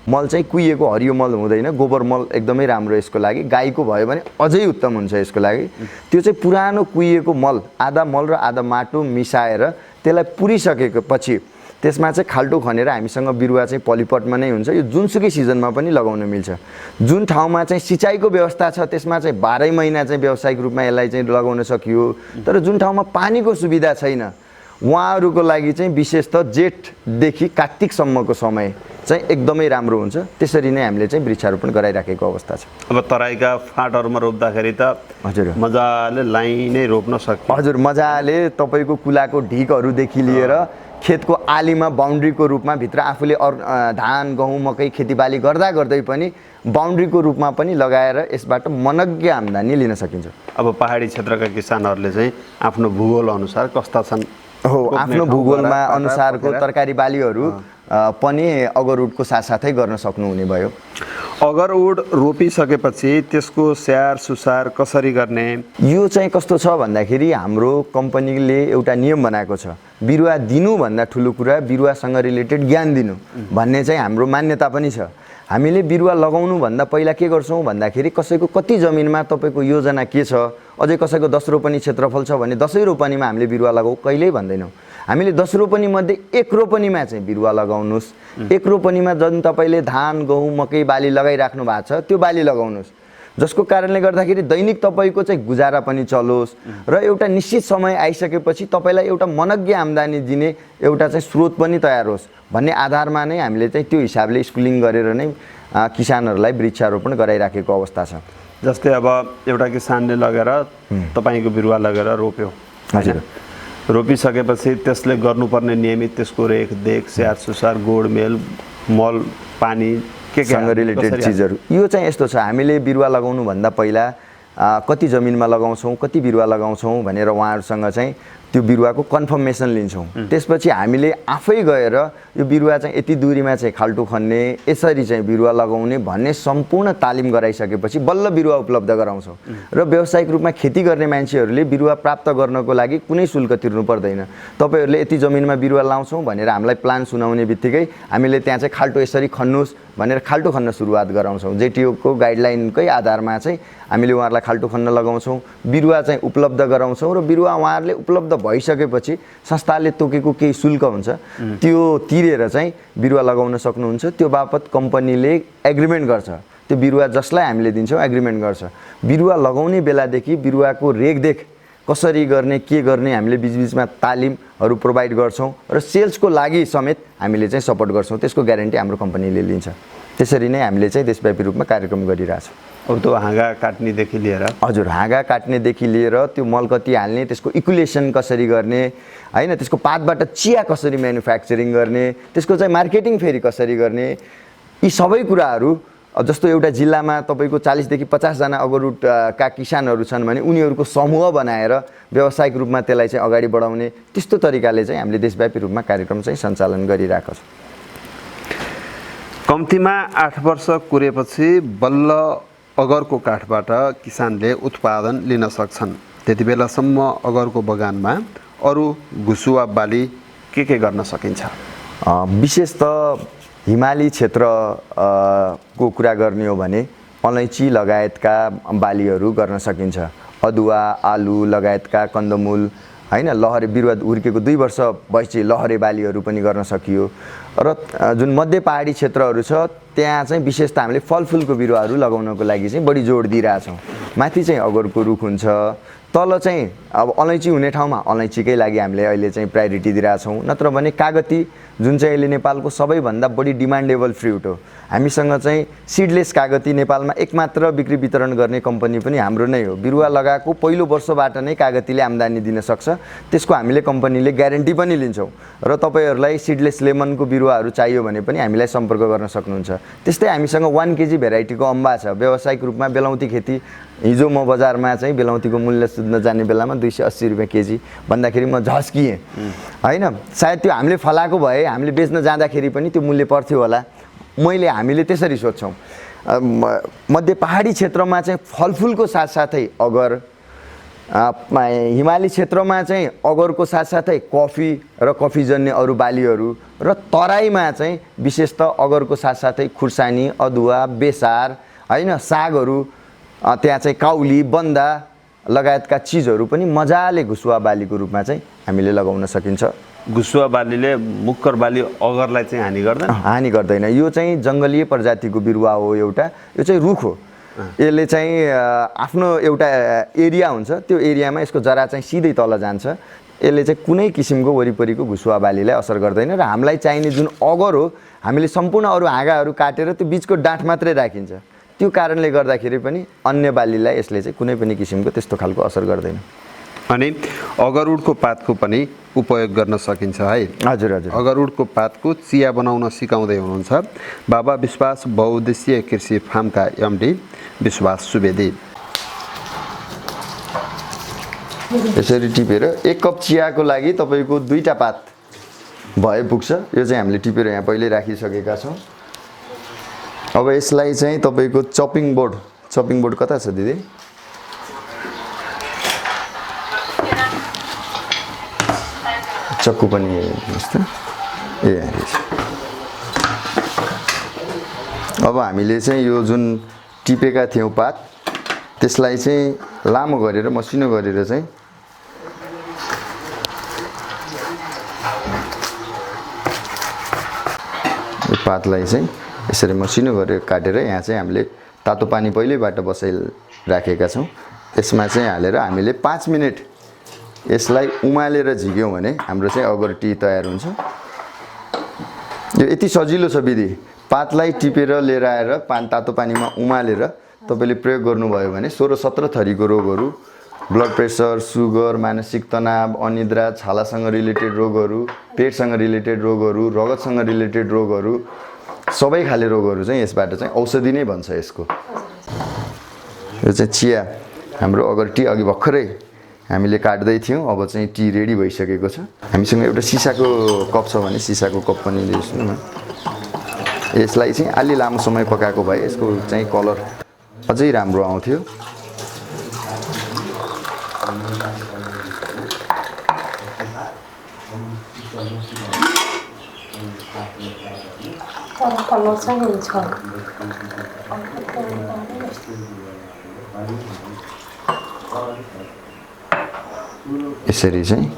Speaker 1: मल चाहिँ कुहिएको हरियो मल हुँदैन, गोबर मल एकदमै राम्रो यसको लागि। गाईको भयो भने अझै उत्तम हुन्छ यसको लागि। त्यो चाहिँ पुरानो कुहिएको मल, आधा मल र आधा माटो मिसाएर त्यसलाई पुरिसकेपछि त्यसमा चाहिँ खाल्टो खनेर हामीसँग बिरुवा चाहिँ पलिपटमा नै हुन्छ। यो जुनसुकै सिजनमा पनि लगाउन मिल्छ। जुन ठाउँमा चाहिँ सिँचाइको व्यवस्था छ त्यसमा चाहिँ 12 महिना चाहिँ व्यावसायिक रूपमा यसलाई चाहिँ लगाउन सकियो। तर जुन ठाउँमा पानीको सुविधा छैन उहाँहरूको लागि चाहिँ विशेष त जेठदेखि कार्तिकसम्मको समय चाहिँ एकदमै राम्रो हुन्छ। त्यसरी नै हामीले चाहिँ वृक्षारोपण गराइराखेको अवस्था छ।
Speaker 2: अब तराईका फाँटहरूमा रोप्दाखेरि त
Speaker 1: हजुर
Speaker 2: मजाले लाइनै रोप्न सक्छ।
Speaker 1: हजुर, मजाले तपाईँको कुलाको ढिकहरूदेखि लिएर खेतको आलीमा बााउन्ड्रीको रूपमा भित्र आफूले धान गहुँ मकै खेतीबाली गर्दा गर्दै पनि बााउन्ड्रीको रूपमा पनि लगाएर यसबाट मनज्ञ आम्दानी लिन सकिन्छ।
Speaker 2: अब पहाडी क्षेत्रका किसानहरूले चाहिँ आफ्नो भूगोल अनुसार कस्ता छन्
Speaker 1: हो, आफ्नो भूगोलमा अनुसारको तरकारी बालीहरू पनि अगरउडको साथसाथै गर्न सक्नुहुने भयो।
Speaker 2: अगरउड रोपिसकेपछि त्यसको स्याहार सुसार कसरी गर्ने?
Speaker 1: यो चाहिँ कस्तो छ भन्दाखेरि हाम्रो कम्पनीले एउटा नियम बनाएको छ, बिरुवा दिनुभन्दा ठुलो कुरा बिरुवासँग रिलेटेड ज्ञान दिनु भन्ने चाहिँ हाम्रो मान्यता पनि छ। हामीले बिरुवा लगाउनुभन्दा पहिला के गर्छौँ भन्दाखेरि कसैको कति जमिनमा तपाईँको योजना के छ, अझै कसैको 10 रोपनी क्षेत्रफल छ भने 10 रोपनीमा हामीले बिरुवा लगाऊ कहिल्यै भन्दैनौँ। हामीले 10 रोपनी मध्ये 1 रोपनीमा चाहिँ बिरुवा लगाउनुहोस्। 1 रोपनीमा जुन तपाईँले धान गहुँ मकै बाली लगाइराख्नु भएको छ त्यो बाली लगाउनुहोस्, जसको कारणले गर्दाखेरि दैनिक तपाईँको चाहिँ गुजारा पनि चलोस् र एउटा निश्चित समय आइसकेपछि तपाईँलाई एउटा मनज्ञ आम्दानी दिने एउटा चाहिँ स्रोत पनि तयार होस् भन्ने आधारमा नै हामीले चाहिँ त्यो हिसाबले स्कुलिङ गरेर नै किसानहरूलाई वृक्षारोपण गराइराखेको अवस्था छ।
Speaker 2: जस्तै अब एउटा किसानले लगेर तपाईँको बिरुवा लगेर रोप्यो,
Speaker 1: हजुर,
Speaker 2: रोपिसकेपछि त्यसले गर्नुपर्ने नियमित त्यसको रेखदेख स्याहार सुसार गोडमेल मल पानी
Speaker 1: सँग रिलेटेड चिजहरू यो चाहिँ यस्तो छ। हामीले बिरुवा लगाउनुभन्दा पहिला कति जमिनमा लगाउँछौँ, कति बिरुवा लगाउँछौँ भनेर उहाँहरूसँग चाहिँ त्यो बिरुवाको कन्फर्मेसन लिन्छौँ। त्यसपछि हामीले आफै गएर यो बिरुवा चाहिँ यति दूरीमा चाहिँ खाल्टो खन्ने, यसरी चाहिँ बिरुवा लगाउने भन्ने सम्पूर्ण तालिम गराइसकेपछि बल्ल बिरुवा उपलब्ध गराउँछौँ। र व्यावसायिक रूपमा खेती गर्ने मान्छेहरूले बिरुवा प्राप्त गर्नको लागि कुनै शुल्क तिर्नु पर्दैन। तपाईँहरूले यति जमिनमा बिरुवा लाउँछौँ भनेर हामीलाई प्लान सुनाउने बित्तिकै हामीले त्यहाँ चाहिँ खाल्टो यसरी खन्नुहोस् भनेर खाल्टो खन्न सुरुवात गराउँछौँ। जेटिओको गाइडलाइनकै आधारमा चाहिँ हामीले उहाँहरूलाई खाल्टो खन्न लगाउँछौँ, बिरुवा चाहिँ उपलब्ध गराउँछौँ र बिरुवा उहाँहरूले उपलब्ध भइसकेपछि संस्थाले तोकेको केही शुल्क हुन्छ त्यो तिरेर चाहिँ बिरुवा लगाउन सक्नुहुन्छ। त्यो बापत कम्पनीले एग्रिमेन्ट गर्छ, त्यो बिरुवा जसलाई हामीले दिन्छौँ एग्रिमेन्ट गर्छ। बिरुवा लगाउने बेलादेखि बिरुवाको रेखदेख कसरी गर्ने के गर्ने हामीले बिचबिचमा तालिमहरू प्रोभाइड गर्छौँ र सेल्सको लागि समेत हामीले चाहिँ सपोर्ट गर्छौँ। त्यसको ग्यारेन्टी हाम्रो कम्पनीले लिन्छ। त्यसरी नै हामीले चाहिँ देशव्यापी रूपमा कार्यक्रम गरिरहेछौँ।
Speaker 2: अब त्यो हाँगा काट्नेदेखि लिएर
Speaker 1: हजुर, हाँगा काट्नेदेखि लिएर त्यो मल कति हाल्ने, त्यसको इकुलेसन कसरी गर्ने हैन, त्यसको पातबाट चिया कसरी म्यानुफ्याक्चरिङ गर्ने, त्यसको चाहिँ मार्केटिङ फेरि कसरी गर्ने, यी सबै कुराहरू जस्तो एउटा जिल्लामा तपाईँको 40 देखि 50 जना अगरउडका किसानहरू छन् भने उनीहरूको समूह बनाएर व्यावसायिक रूपमा त्यसलाई चाहिँ अगाडि बढाउने त्यस्तो तरिकाले चाहिँ हामीले देशव्यापी रूपमा कार्यक्रम चाहिँ सञ्चालन गरिरहेको छौँ।
Speaker 2: कम्तीमा 8 वर्ष कुरेपछि बल्ल अगरको काठबाट किसानले उत्पादन लिन सक्छन्। त्यति बेलासम्म अगरको बगानमा अरू घुसुवा बाली के गर्न सकिन्छ?
Speaker 1: विशेष त हिमाली क्षेत्र को कुरा गर्ने हो भने अलैँची लगायतका बालीहरू गर्न सकिन्छ। अदुवा आलु लगायतका कन्दमूल हैन, लहरे बिरुवा हुर्केको 2 वर्ष भएपछि लहरे बालीहरू पनि गर्न सकियो। र जुन मध्य पहाडी क्षेत्रहरू छ त्यहाँ चाहिँ विशेष त हामीले फलफुलको बिरुवाहरू लगाउनको लागि चाहिँ बढी जोड दिइरहेछौँ। माथि चाहिँ अगरको रुख हुन्छ, तल चाहिँ अब अलैँची हुने ठाउँमा अलैँचीकै लागि हामीले अहिले चाहिँ प्रायोरिटी दिइरहेछौँ। नत्र भने कागती जुन चाहिँ अहिले नेपालको सबैभन्दा बढी डिमान्डेबल फ्रुट हो, हामीसँग चाहिँ सिडलेस कागती नेपालमा एकमात्र बिक्री वितरण गर्ने कम्पनी पनि हाम्रो नै हो। बिरुवा लगाएको पहिलो वर्षबाट नै कागतीले आम्दानी दिन सक्छ, त्यसको हामीले कम्पनीले ग्यारेन्टी पनि लिन्छौँ। र तपाईँहरूलाई सिडलेस लेमनको बिरुवाहरू चाहियो भने पनि हामीलाई सम्पर्क गर्न सक्नुहुन्छ। त्यस्तै हामीसँग 1 केजी भेराइटीको अम्बा छ, व्यावसायिक रूपमा बेलाउती खेती। हिजो म बजारमा चाहिँ बेलाउतीको मूल्य सोध्न जाने बेलामा 280 रुपियाँ केजी भन्दाखेरि म झस्किएँ होइन। सायद त्यो हामीले फलाएको भए हामीले बेच्न जाँदाखेरि पनि त्यो मूल्य पर्थ्यो होला, हामीले त्यसरी सोध्छौँ। मध्य पहाडी क्षेत्रमा चाहिँ फलफुलको साथसाथै अगर, हिमाली क्षेत्रमा चाहिँ अगरको साथसाथै कफी र कफीजन्य अरू बालीहरू, र तराईमा चाहिँ विशेषतः अगरको साथसाथै खुर्सानी, अदुवा, बेसार होइन, सागहरू, त्यहाँ चाहिँ काउली, बन्दा लगायतका चिजहरू पनि मजाले घुसुवा बालीको रूपमा चाहिँ हामीले लगाउन सकिन्छ।
Speaker 2: घुसुवा बालीले मुक्कर बाली अगरलाई चाहिँ हानि गर्दैन?
Speaker 1: हानि गर्दैन। यो चाहिँ जङ्गलीय प्रजातिको बिरुवा हो एउटा, यो चाहिँ रुख हो। यसले चाहिँ आफ्नो एउटा एरिया हुन्छ, त्यो एरियामा यसको जरा चाहिँ सिधै तल जान्छ। यसले चाहिँ कुनै किसिमको वरिपरिको घुसुवा बालीलाई असर गर्दैन। र हामीलाई चाहिने जुन अगर हो, हामीले सम्पूर्ण अरू हाँगाहरू काटेर त्यो बिचको डाँठ मात्रै राखिन्छ। त्यो कारणले गर्दाखेरि पनि अन्य बालीलाई यसले चाहिँ कुनै पनि किसिमको त्यस्तो खालको असर गर्दैन।
Speaker 2: अनि अगरउडको पातको पनि उपयोग गर्न सकिन्छ है?
Speaker 1: हजुर हजुर।
Speaker 2: अगरउडको पातको चिया बनाउन सिकाउँदै हुनुहुन्छ बाबा विश्वास बहुउद्देश्यीय कृषि फार्मका एमडी विश्वास सुवेदी।
Speaker 1: यसरी टिपेर 1 कप चियाको लागि तपाईँको 2टा पात भए पुग्छ। यो चाहिँ हामीले टिपेर यहाँ पहिल्यै राखिसकेका छौँ। अब यसलाई चाहिँ तपाईँको चपिङ बोर्ड कता छ दिदी? चक्कु पनि हेर्नुहोस् त। अब हामीले चाहिँ यो जुन टिपेका थियौँ पात, त्यसलाई चाहिँ लामो गरेर मसिनो गरेर चाहिँ यो पातलाई चाहिँ यसरी मसिनो गरेर काटेर यहाँ चाहिँ हामीले तातो पानी पहिल्यैबाट बसाइराखेका छौँ। यसमा चाहिँ हालेर हामीले 5 मिनट यसलाई उमालेर झिक्यौँ भने हाम्रो चाहिँ अगर टी तयार हुन्छ। यो यति सजिलो छ विधि। पातलाई टिपेर लिएर आएर तातो पानीमा उमालेर तपाईँले प्रयोग गर्नुभयो भने 16-17 थरीको रोगहरू, ब्लड प्रेसर, सुगर, मानसिक तनाव, अनिद्रा, छालासँग रिलेटेड रोगहरू, पेटसँग रिलेटेड रोगहरू, रगतसँग रिलेटेड रोगहरू, सबै खाले रोगहरू चाहिँ यसबाट चाहिँ औषधि नै भन्छ यसको। यो चाहिँ चिया हाम्रो अगर टी अघि भर्खरै हामीले काट्दै थियौँ, अब चाहिँ टी रेडी भइसकेको छ। हामीसँग एउटा सिसाको कप छ भने सिसाको कप पनि दिनुहोस् न। यसलाई चाहिँ अलि लामो समय पकाएको भए यसको चाहिँ कलर अझै राम्रो आउँथ्यो। यसरी चाहिँ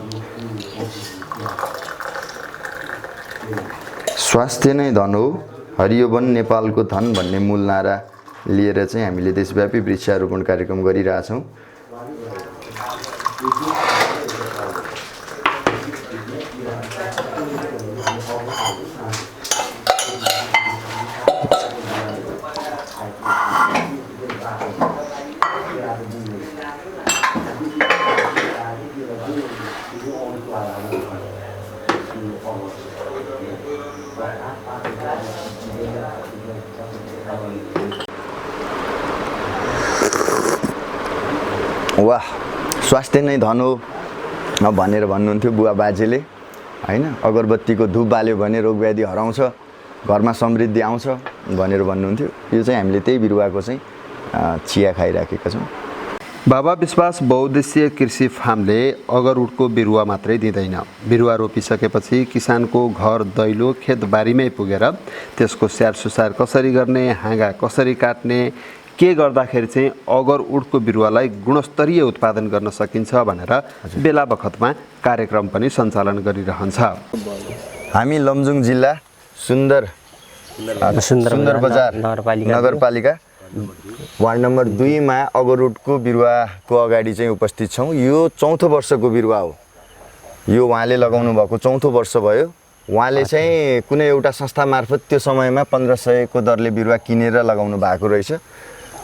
Speaker 1: स्वास्थ्य नै धन हो, हरियो वन नेपालको धन भन्ने मूल नारा लिएर चाहिँ हामीले देशव्यापी वृक्षारोपण कार्यक्रम गरिरहेछौँ। वाह, स्वास्थ्य नै धन हो भनेर भन्नुहुन्थ्यो बुवा बाजेले हैन। अगरबत्तीको धूप बाल्यो भने रोग व्याधि हराउँछ, घरमा समृद्धि आउँछ भनेर भन्नुहुन्थ्यो। यो चाहिँ हामीले त्यही बिरुवाको चाहिँ चिया खाइराखेका छौँ।
Speaker 2: बाबा विश्वास बहुउद्देश्यीय कृषि फार्मले अगरउडको बिरुवा मात्रै दिँदैन। बिरुवा रोपिसकेपछि किसानको घर दैलो खेतबारीमै पुगेर त्यसको स्याहार सुसार कसरी गर्ने, हाँगा कसरी काट्ने, के गर्दाखेरि चाहिँ अगरउडको बिरुवालाई गुणस्तरीय उत्पादन गर्न सकिन्छ भनेर बेला बखतमा कार्यक्रम पनि सञ्चालन गरिरहन्छ।
Speaker 1: हामी लमजुङ जिल्ला सुन्दर बजार नगरपालिका वार्ड नम्बर 2 मा अगरउडको बिरुवाको अगाडि चाहिँ उपस्थित छौँ। यो 4औं वर्षको बिरुवा हो। यो उहाँले लगाउनु भएको 4औं वर्ष भयो। उहाँले चाहिँ कुनै एउटा संस्था मार्फत त्यो समयमा 1500 को दरले बिरुवा किनेर लगाउनु भएको रहेछ।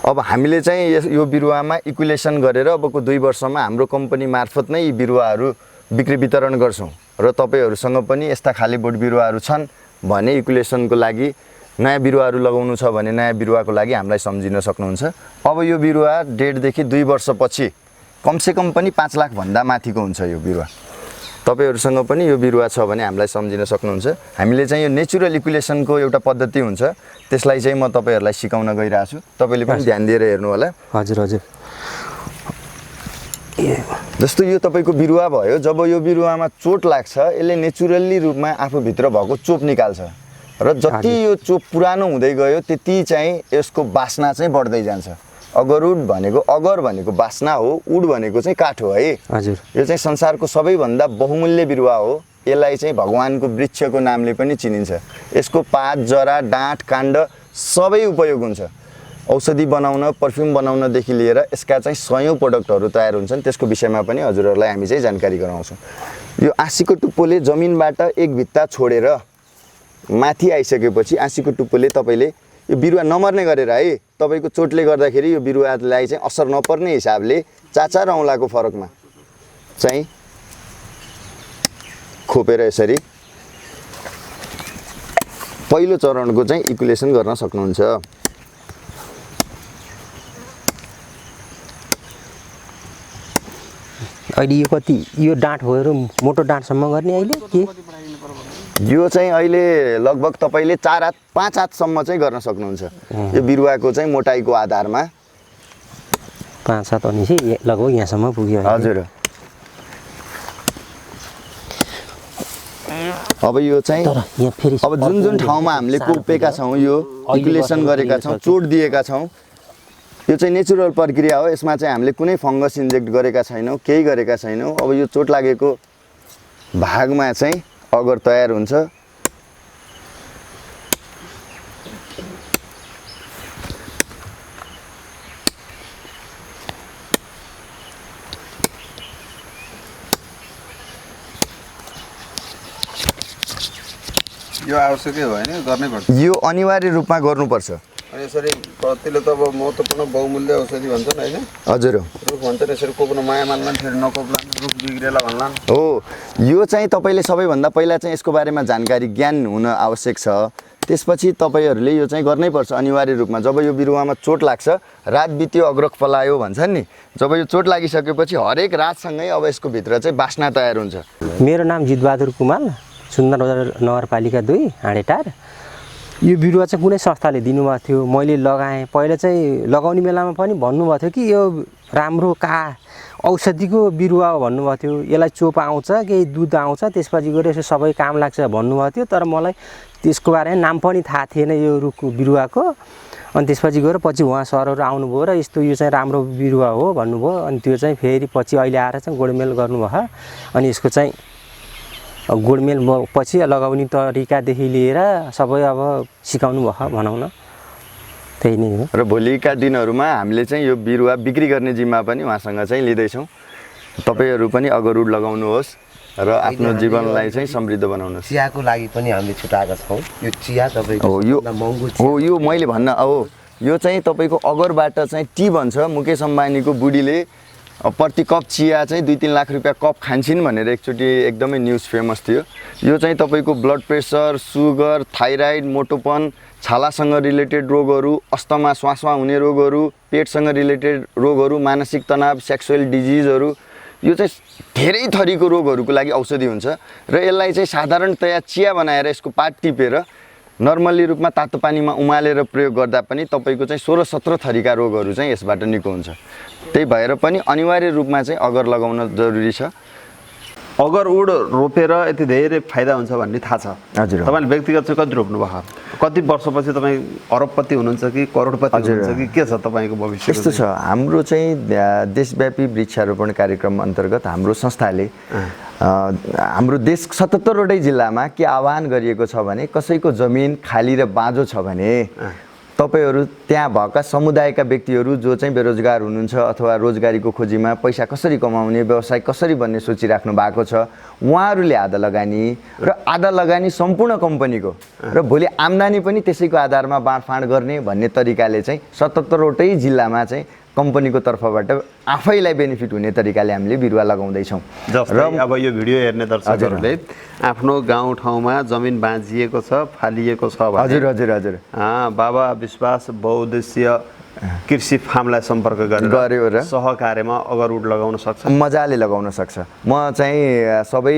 Speaker 1: अब हामीले चाहिँ यो बिरुवामा इक्युलेसन गरेर अबको 2 वर्षमा हाम्रो कम्पनी मार्फत नै यी बिरुवाहरू बिक्री वितरण गर्छौँ र तपाईँहरूसँग पनि यस्ता खाली बोट बिरुवाहरू छन् भने इक्युलेसनको लागि नयाँ बिरुवाहरू लगाउनु छ भने नयाँ बिरुवाको लागि हामीलाई सम्झिन सक्नुहुन्छ। अब यो बिरुवा 1.5 देखि 2 वर्षपछि कमसेकम पनि 5 लाख भन्दा माथिको हुन्छ यो बिरुवा। तपाईहरुसँग पनि यो बिरुवा छ भने हामीलाई सम्झिन सक्नुहुन्छ। हामीले चाहिँ यो नेचुरल इक्युलेसनको एउटा पद्धति हुन्छ, त्यसलाई चाहिँ म तपाईहरुलाई सिकाउन गइरहेको छु। तपाईले पनि ध्यान दिएर हेर्नु होला।
Speaker 4: हजुर हजुर।
Speaker 1: जस्तो यो तपाईको बिरुवा भयो, जब यो बिरुवामा चोट लाग्छ यसले नेचुरली रूपमा आफूभित्र भएको चोप निकाल्छ र जति यो चोप पुरानो हुँदै गयो त्यति चाहिँ यसको बास्ना चाहिँ बढ्दै जान्छ। अगरुड भनेको अगर भनेको बास्ना हो, उड भनेको चाहिँ काठ हो है।
Speaker 4: हजुर।
Speaker 1: यो चाहिँ संसारको सबैभन्दा बहुमूल्य बिरुवा हो। यसलाई चाहिँ भगवानको वृक्षको नामले पनि चिनिन्छ। यसको पात, जरा, डाँठ, काण्ड सबै उपयोग हुन्छ। औषधि बनाउन, परफ्युम बनाउनदेखि लिएर यसका चाहिँ सयौं प्रोडक्टहरू तयार हुन्छन्। त्यसको विषयमा पनि हजुरहरूलाई हामी चाहिँ जानकारी गराउँछौँ। यो आँसीको टुप्पोले जमिनबाट एक भित्ता छोडेर माथि आइसकेपछि आँसीको टुप्पोले तपाईले यो बिरुवा नमर्ने गरेर है, तपाईको चोटले गर्दाखेरि यो बिरुवालाई चाहिँ असर नपर्ने हिसाबले चाचा र औँलाको फरकमा चाहिँ खोपेर यसरी पहिलो चरणको चाहिँ इक्युलेसन गर्न सक्नुहुन्छ।
Speaker 4: अहिले यो कति, यो डाँठ भएर मोटो डाँठसम्म गर्ने अहिले के?
Speaker 1: यो चाहिँ अहिले लगभग तपाईले 4 हात 5 हातसम्म चाहिँ गर्न सक्नुहुन्छ। यो बिरुवाको चाहिँ मोटाइको आधारमा
Speaker 4: 5 हात अनि चाहिँ लगभग यहाँसम्म पुग्यो।
Speaker 1: हजुर। अब यो चाहिँ
Speaker 4: यहाँ फेरि
Speaker 1: अब जुन ठाउँमा हामीले कोपेका छौँ, यो इक्युलेसन गरेका छौँ, चोट दिएका छौँ, यो चाहिँ नेचुरल प्रक्रिया हो। यसमा चाहिँ हामीले कुनै फङ्गस इन्जेक्ट गरेका छैनौँ, केही गरेका छैनौँ। अब यो चोट लागेको भागमा चाहिँ अगर तयार हुन्छ।
Speaker 2: यो आवश्यकै हो हैन, गर्नै पर्छ।
Speaker 1: यो अनिवार्य रूपमा गर्नुपर्छ।
Speaker 2: अनि यसरी कतिले त अब महत्त्वपूर्ण बहुमूल्य औषधि भन्छन् हैन।
Speaker 1: हजुर
Speaker 2: रुख भन्छन् यसरी कोप्न माया मान्लान्, फेरि नकोप्लान्, रुख बिग्रेला भन्लान्।
Speaker 1: हो, यो चाहिँ तपाईले सबैभन्दा पहिला चाहिँ यसको बारेमा जानकारी ज्ञान हुन आवश्यक छ। त्यसपछि तपाईहरूले यो चाहिँ गर्नै पर्छ अनिवार्य रूपमा। जब यो बिरुवामा चोट लाग्छ, रात बित्यो अग्रक पलायो भन्छन् नि, जब यो चोट लागिसकेपछि हरेक रातसँगै अब यसको भित्र चाहिँ बास्ना तयार हुन्छ।
Speaker 4: मेरो नाम जितबहादुर कुमार, सुन्दरबजार नगरपालिका 2 हाँडेटार। यो बिरुवा चाहिँ कुनै संस्थाले दिनुभएको थियो, मैले लगाएँ। पहिला चाहिँ लगाउने बेलामा पनि भन्नुभएको थियो कि यो राम्रो औषधिको बिरुवा हो भन्नुभएको थियो। यसलाई चोप आउँछ, केही दुध आउँछ, त्यसपछि गएर यसो सबै काम लाग्छ भन्नुभएको थियो। तर मलाई त्यसको बारेमा नाम पनि थाहा थिएन यो रुखको बिरुवाको। अनि त्यसपछि गएर पछि उहाँ सरहरू आउनुभयो र यस्तो यो चाहिँ राम्रो बिरुवा हो भन्नुभयो। अनि त्यो चाहिँ फेरि पछि अहिले आएर चाहिँ गोडमेल गर्नुभयो। अनि यसको चाहिँ गोडमेल पछि लगाउने तरिकादेखि लिएर सबै अब सिकाउनु भयो भनौँ न, त्यही नै हो।
Speaker 1: र भोलिका दिनहरूमा हामीले चाहिँ यो बिरुवा बिक्री गर्ने जिम्मा पनि उहाँसँग चाहिँ लिँदैछौँ। तपाईँहरू पनि अगरुड लगाउनुहोस् र आफ्नो जीवनलाई चाहिँ समृद्ध बनाउनुहोस्।
Speaker 5: चियाको लागि पनि हामीले छुटाएका छौँ। यो चिया तपाईँको महँगो
Speaker 1: हो, यो मैले भन्न हो, यो चाहिँ तपाईँको अगरबाट चाहिँ टी भन्छ। मुकेश अम्बानीको बुढीले प्रति कप चिया चाहिँ 2-3 लाख रुपियाँ कप खान्छन् भनेर एकचोटि एकदमै न्युज फेमस थियो। यो चाहिँ तपाईँको ब्लड प्रेसर, सुगर, थाइराइड, मोटोपन, छालासँग रिलेटेड रोगहरू, अस्थमा, श्वासमा हुने रोगहरू, पेटसँग रिलेटेड रोगहरू, मानसिक तनाव, सेक्सुअल डिजिजहरू, यो चाहिँ धेरै थरीको रोगहरूको लागि औषधि हुन्छ। र यसलाई चाहिँ साधारणतया चिया बनाएर यसको पात टिपेर नर्मली रूपमा तातो पानीमा उमालेर प्रयोग गर्दा पनि तपाईँको चाहिँ 16-17 थरीका रोगहरू चाहिँ यसबाट निको हुन्छ। त्यही भएर पनि अनिवार्य रूपमा चाहिँ अगर लगाउन जरुरी छ।
Speaker 2: अगर उड रोपेर यति धेरै फाइदा हुन्छ भन्ने थाहा छ।
Speaker 1: हजुर।
Speaker 2: तपाईँले व्यक्तिगत चाहिँ कति रोप्नु भयो? कति वर्षपछि तपाईँ अरबपति हुनुहुन्छ कि करोडपति हुनुहुन्छ कि के छ तपाईँको भविष्य?
Speaker 1: यस्तो छ, हाम्रो चाहिँ देशव्यापी वृक्षारोपण कार्यक्रम अन्तर्गत हाम्रो संस्थाले हाम्रो देश 77 वटै जिल्लामा के आह्वान गरिएको छ भने कसैको जमिन खाली र बाँझो छ भने तपाईहरू त्यहाँ भएका समुदायका व्यक्तिहरू जो चाहिँ बेरोजगार हुनुहुन्छ अथवा रोजगारीको खोजीमा पैसा कसरी कमाउने, व्यवसाय कसरी बन्ने सोचिराख्नु भएको छ, उहाँहरूले आधा लगानी र आधा लगानी सम्पूर्ण कम्पनीको र भोलि आम्दानी पनि त्यसैको आधारमा बाँडफाँड गर्ने भन्ने तरिकाले चाहिँ 77 वटै जिल्लामा चाहिँ कम्पनीको तर्फबाट आफैलाई बेनिफिट हुने तरिकाले हामीले बिरुवा लगाउँदैछौँ।
Speaker 2: र अब यो भिडियो हेर्ने दर्शकहरूले आफ्नो गाउँठाउँमा जमिन बाँझिएको छ, फालिएको छ भने
Speaker 1: हजुर हजुर हजुर
Speaker 2: बाबा विश्वास बहुउद्देश्य कृषि फार्मलाई सम्पर्क
Speaker 1: गर्यो र
Speaker 2: सहकार्यमा अगरवुड लगाउन सक्छ।
Speaker 1: मजाले लगाउन सक्छ। म चाहिँ सबै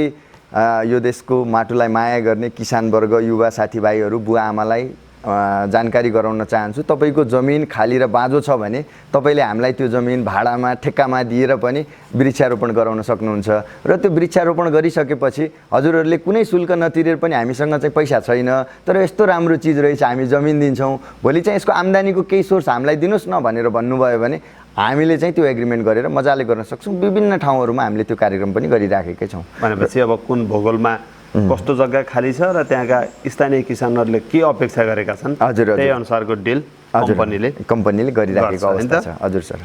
Speaker 1: यो देशको माटोलाई माया गर्ने किसान वर्ग, युवा साथीभाइहरू, बुवा आमालाई जानकारी गराउन चाहन्छु। तपाईँको जमिन खाली र बाँझो छ भने तपाईँले हामीलाई त्यो जमिन भाडामा ठेक्कामा दिएर पनि वृक्षारोपण गराउन सक्नुहुन्छ र त्यो वृक्षारोपण गरिसकेपछि हजुरहरूले कुनै शुल्क नतिरेर पनि हामीसँग चाहिँ पैसा छैन तर यस्तो राम्रो चिज रहेछ हामी जमिन दिन्छौँ, भोलि चाहिँ यसको आम्दानीको केही सोर्स हामीलाई दिनुहोस् न भनेर भन्नुभयो भने हामीले चाहिँ त्यो एग्रिमेन्ट गरेर मजाले गर्न सक्छौँ। विभिन्न ठाउँहरूमा हामीले त्यो कार्यक्रम पनि गरिराखेकै छौँ।
Speaker 2: भनेपछि अब कुन भूगोलमा कस्तो जग्गा खाली छ र त्यहाँका स्थानीय किसानहरूले के अपेक्षा गरेका छन् त्यही अनुसारको डिल कम्पनीले गरिराखेको अवस्था छ। हजुर सर,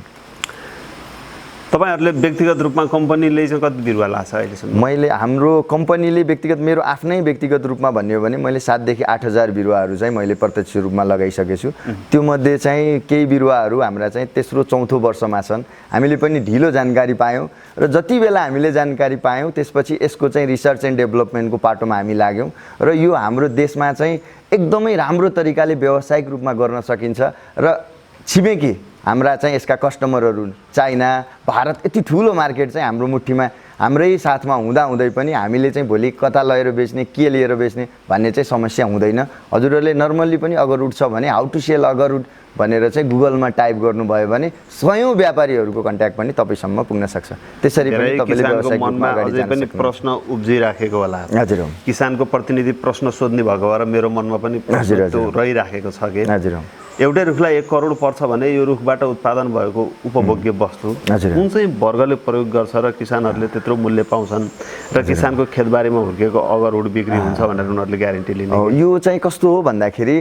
Speaker 2: तपाईहरुले व्यक्तिगत रूपमा कम्पनीले चाहिँ कति बिरुवा लाग्छ अहिलेसम्म?
Speaker 1: मैले हाम्रो कम्पनीले व्यक्तिगत मेरो आफ्नै व्यक्तिगत रूपमा भन्ने हो भने मैले 7 देखि 8,000 बिरुवाहरू चाहिँ मैले प्रत्यक्ष रूपमा लगाइसकेको छु। त्यो मध्ये चाहिँ केही बिरुवाहरू हाम्रा चाहिँ तेस्रो चौथो वर्षमा छन्। हामीले पनि ढिलो जानकारी पायौँ र जति बेला हामीले जानकारी पायौँ त्यसपछि यसको चाहिँ रिसर्च एन्ड डेभलपमेन्टको पाटोमा हामी लाग्यौँ र यो हाम्रो देशमा चाहिँ एकदमै राम्रो तरिकाले व्यावसायिक रूपमा गर्न सकिन्छ र छिमेकी हाम्रा चाहिँ यसका कस्टमरहरू चाइना, भारत यति ठुलो मार्केट चाहिँ हाम्रो मुठीमा हाम्रै साथमा हुँदै पनि हामीले चाहिँ भोलि कता लगेर बेच्ने, के लिएर बेच्ने भन्ने चाहिँ समस्या हुँदैन। हजुरहरूले नर्मल्ली पनि अगरवुड छ भने हाउ टु सेल अगरवुड भनेर चाहिँ गुगलमा टाइप गर्नुभयो भने सयौं व्यापारीहरूको कन्ट्याक्ट पनि तपाईसम्म पुग्न सक्छ। त्यसरी पनि तपाईले व्यावसायिक रूपमा अगाडि जान
Speaker 2: पनि प्रश्न उब्जिराखेको होला।
Speaker 1: हजुर,
Speaker 2: किसानको प्रतिनिधि प्रश्न सोध्ने भएको भएर मेरो मनमा पनि प्रश्न रहिराखेको छ कि
Speaker 1: हजुर
Speaker 2: एउटै रुखलाई 1 करोड पर्छ भने यो रुखबाट उत्पादन भएको उपभोग्य वस्तु कुन चाहिँ वर्गले प्रयोग गर्छ र किसानहरूले त्यत्रो मूल्य पाउँछन् र किसानको खेतबारीमा हुर्केको अगरवुड बिक्री हुन्छ भनेर उनीहरूले ग्यारेन्टी लिने?
Speaker 1: यो चाहिँ कस्तो हो भन्दाखेरि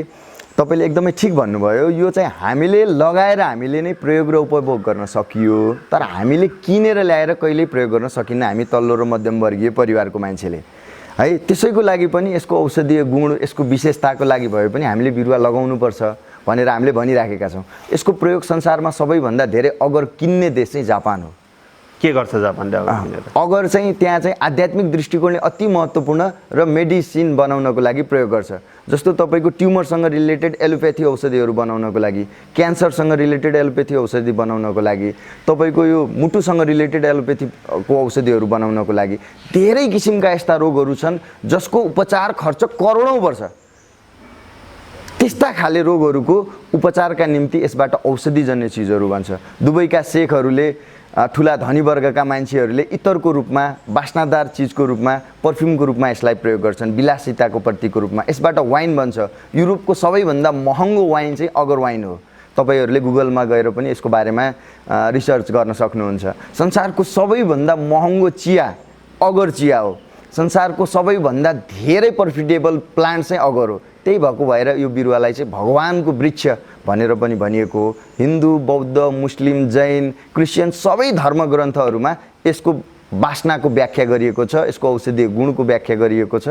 Speaker 1: तपाईले एकदमै ठीक भन्नुभयो। यो चाहिँ हामीले लगाएर हामीले नै प्रयोग र उपभोग गर्न सकियो, तर हामीले किनेर ल्याएर कहिल्यै प्रयोग गर्न सकिन्न हामी तल्लो र मध्यमवर्गीय परिवारको मान्छेले है। त्यसैको लागि पनि यसको औषधीय गुण, यसको विशेषताको लागि भए पनि हामीले बिरुवा लगाउनुपर्छ भनेर हामीले भनिराखेका छौँ। यसको प्रयोग संसारमा सबैभन्दा धेरै अगर किन्ने देश चाहिँ जापान हो।
Speaker 2: के गर्छ जापानले
Speaker 1: अगर चाहिँ त्यहाँ चाहिँ आध्यात्मिक दृष्टिकोणले अति महत्त्वपूर्ण र मेडिसिन बनाउनको लागि प्रयोग गर्छ। जस्तो तपाईँको ट्युमरसँग रिलेटेड एलोप्याथी औषधिहरू बनाउनको लागि, क्यान्सरसँग रिलेटेड एलोप्याथी औषधि बनाउनको लागि, तपाईँको यो मुटुसँग रिलेटेड एलोप्याथीको औषधिहरू बनाउनको लागि धेरै किसिमका यस्ता रोगहरू छन् जसको उपचार खर्च करोडौँ पर्छ। त्यस्ता खाले रोगहरूको उपचारका निम्ति यसबाट औषधिजन्य चिजहरू बन्छ। दुबईका शेखहरूले, ठुला धनी वर्गका मान्छेहरूले इतरको रूपमा, बास्नादार चिजको रूपमा, पर्फ्युमको रूपमा यसलाई प्रयोग गर्छन्, विलासिताको प्रतीकको रूपमा। यसबाट वाइन बन्छ। युरोपको सबैभन्दा महँगो वाइन चाहिँ अगर वाइन हो। तपाईहरूले गुगलमा गएर पनि यसको बारेमा रिसर्च गर्न सक्नुहुन्छ। संसारको सबैभन्दा महँगो चिया अगर चिया हो। संसारको सबैभन्दा धेरै प्रफिटेबल प्लान्ट चाहिँ अगर हो। त्यही भएको भएर यो बिरुवालाई चाहिँ भगवानको वृक्ष भनेर पनि भनिएको हो। हिन्दू, बौद्ध, मुस्लिम, जैन, क्रिस्चियन सबै धर्मग्रन्थहरूमा यसको वासनाको व्याख्या गरिएको छ, यसको औषधीय गुणको व्याख्या गरिएको छ।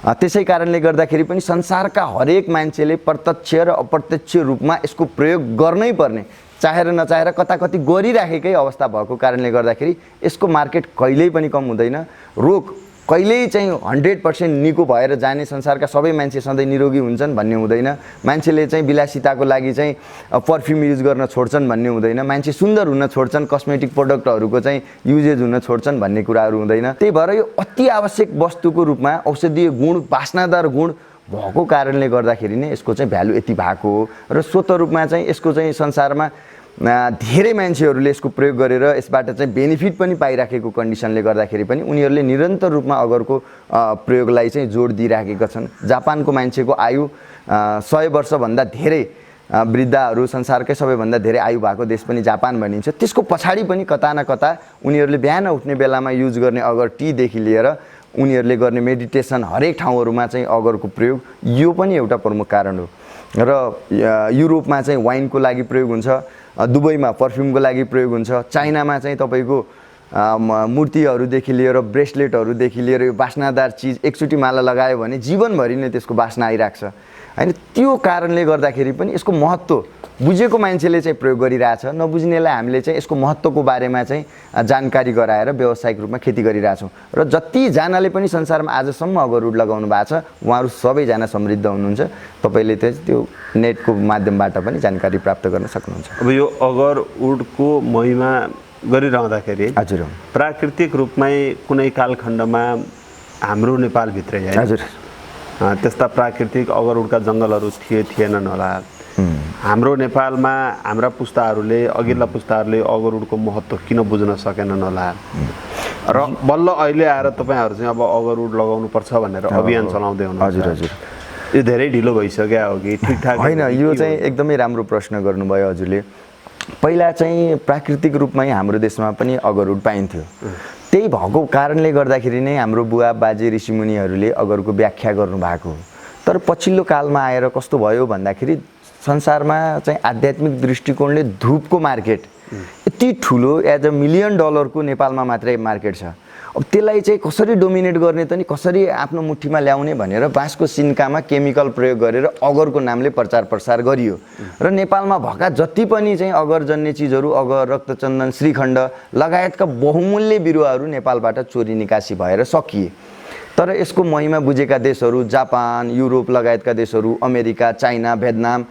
Speaker 1: त्यसै कारणले गर्दाखेरि पनि संसारका हरेक मान्छेले प्रत्यक्ष र अप्रत्यक्ष रूपमा यसको प्रयोग गर्नै पर्ने, चाहेर नचाहेर कता कति गरिराखेकै अवस्था भएको कारणले गर्दाखेरि यसको मार्केट कहिल्यै पनि कम हुँदैन। रोग कहिल्यै चाहिँ 100% निको भएर जाने, संसारका सबै मान्छे सधैँ निरोगी हुन्छन् भन्ने हुँदैन। मान्छेले चाहिँ विलासिताको लागि चाहिँ पर्फ्युम युज गर्न छोड्छन् भन्ने हुँदैन। मान्छे सुन्दर हुन छोड्छन्, कस्मेटिक प्रोडक्टहरूको चाहिँ युजेज हुन छोड्छन् भन्ने कुराहरू हुँदैन। त्यही भएर यो अति आवश्यक वस्तुको रूपमा औषधीय गुण, वासनादार गुण भएको कारणले गर्दाखेरि नै यसको चाहिँ भ्यालु यति भएको हो र स्वत रूपमा चाहिँ यसको चाहिँ संसारमा धेरै मान्छेहरूले यसको प्रयोग गरेर यसबाट चाहिँ बेनिफिट पनि पाइराखेको कन्डिसनले गर्दाखेरि पनि उनीहरूले निरन्तर रूपमा अगरको प्रयोगलाई चाहिँ जोड दिइराखेका छन्। जापानको मान्छेको आयु 100 वर्षभन्दा धेरै वृद्धहरू, संसारकै सबैभन्दा धेरै आयु भएको देश पनि जापान भनिन्छ। त्यसको पछाडि पनि कता न कता उनीहरूले बिहान उठ्ने बेलामा युज गर्ने अगर टीदेखि लिएर उनीहरूले गर्ने मेडिटेसन, हरेक ठाउँहरूमा चाहिँ अगरको प्रयोग यो पनि एउटा प्रमुख कारण हो। र युरोपमा चाहिँ वाइनको लागि प्रयोग हुन्छ, दुबईमा पर्फ्युमको लागि प्रयोग हुन्छ, चाइनामा चाहिँ तपाईँको मूर्तिहरूदेखि लिएर ब्रेसलेटहरूदेखि लिएर यो बास्नादार चिज एकचोटि माला लगायो भने जीवनभरि नै त्यसको बास्ना आइरहेको छ होइन। त्यो कारणले गर्दाखेरि पनि यसको महत्त्व बुझेको मान्छेले चाहिँ प्रयोग गरिरहेछ, नबुझ्नेलाई हामीले चाहिँ यसको महत्त्वको बारेमा चाहिँ जानकारी गराएर व्यावसायिक रूपमा खेती गरिरहेछौँ। र जतिजनाले पनि संसारमा आजसम्म अगरवुड लगाउनु भएको छ उहाँहरू सबैजना समृद्ध हुनुहुन्छ। तपाईँले त्यो नेटको माध्यमबाट पनि जानकारी प्राप्त गर्न सक्नुहुन्छ।
Speaker 2: अब यो अगरवुडको महिमा गरिरहँदाखेरि
Speaker 1: हजुर
Speaker 2: प्राकृतिक रूपमै कुनै कालखण्डमा हाम्रो नेपालभित्रै है
Speaker 1: हजुर
Speaker 2: त्यस्ता प्राकृतिक अगरवुडका जङ्गलहरू थिएनन् होला। हाम्रो नेपालमा हाम्रा पुस्ताहरूले अघिल्ला पुस्ताहरूले अगरवुडको महत्त्व किन बुझ्न सकेनन् होला र बल्ल अहिले आएर तपाईँहरू चाहिँ अब अगरवुड लगाउनुपर्छ भनेर अभियान चलाउँदै हुनुहुन्छ।
Speaker 1: हजुर हजुर
Speaker 2: यो धेरै ढिलो भइसक्यो हो कि ठिकठाक
Speaker 1: होइन? यो चाहिँ एकदमै राम्रो प्रश्न गर्नुभयो हजुरले। पहिला चाहिँ प्राकृतिक रूपमै हाम्रो देशमा पनि अगरवुड पाइन्थ्यो। त्यही भएको कारणले गर्दाखेरि नै हाम्रो बुवा बाजे ऋषिमुनिहरूले अगरको व्याख्या गर्नुभएको। तर पछिल्लो कालमा आएर कस्तो भयो भन्दाखेरि संसारमा चाहिँ आध्यात्मिक दृष्टिकोणले धूपको मार्केट यति ठुलो एज अ $1 मिलियन नेपालमा मात्रै मार्केट छ। अब त्यसलाई चाहिँ कसरी डोमिनेट गर्ने त नि कसरी आफ्नो मुठीमा ल्याउने भनेर बाँसको सिन्कामा केमिकल प्रयोग गरेर अगरको नामले प्रचार प्रसार गरियो र नेपालमा भएका जति पनि चाहिँ अगरजन्य चिजहरू अगर रक्तचन्दन श्रीखण्ड लगायतका बहुमूल्य बिरुवाहरू नेपालबाट चोरी निकासी भएर सकिए। तर यसको महिमा बुझेका देशहरू जापान युरोप लगायतका देशहरू अमेरिका चाइना भियतनाम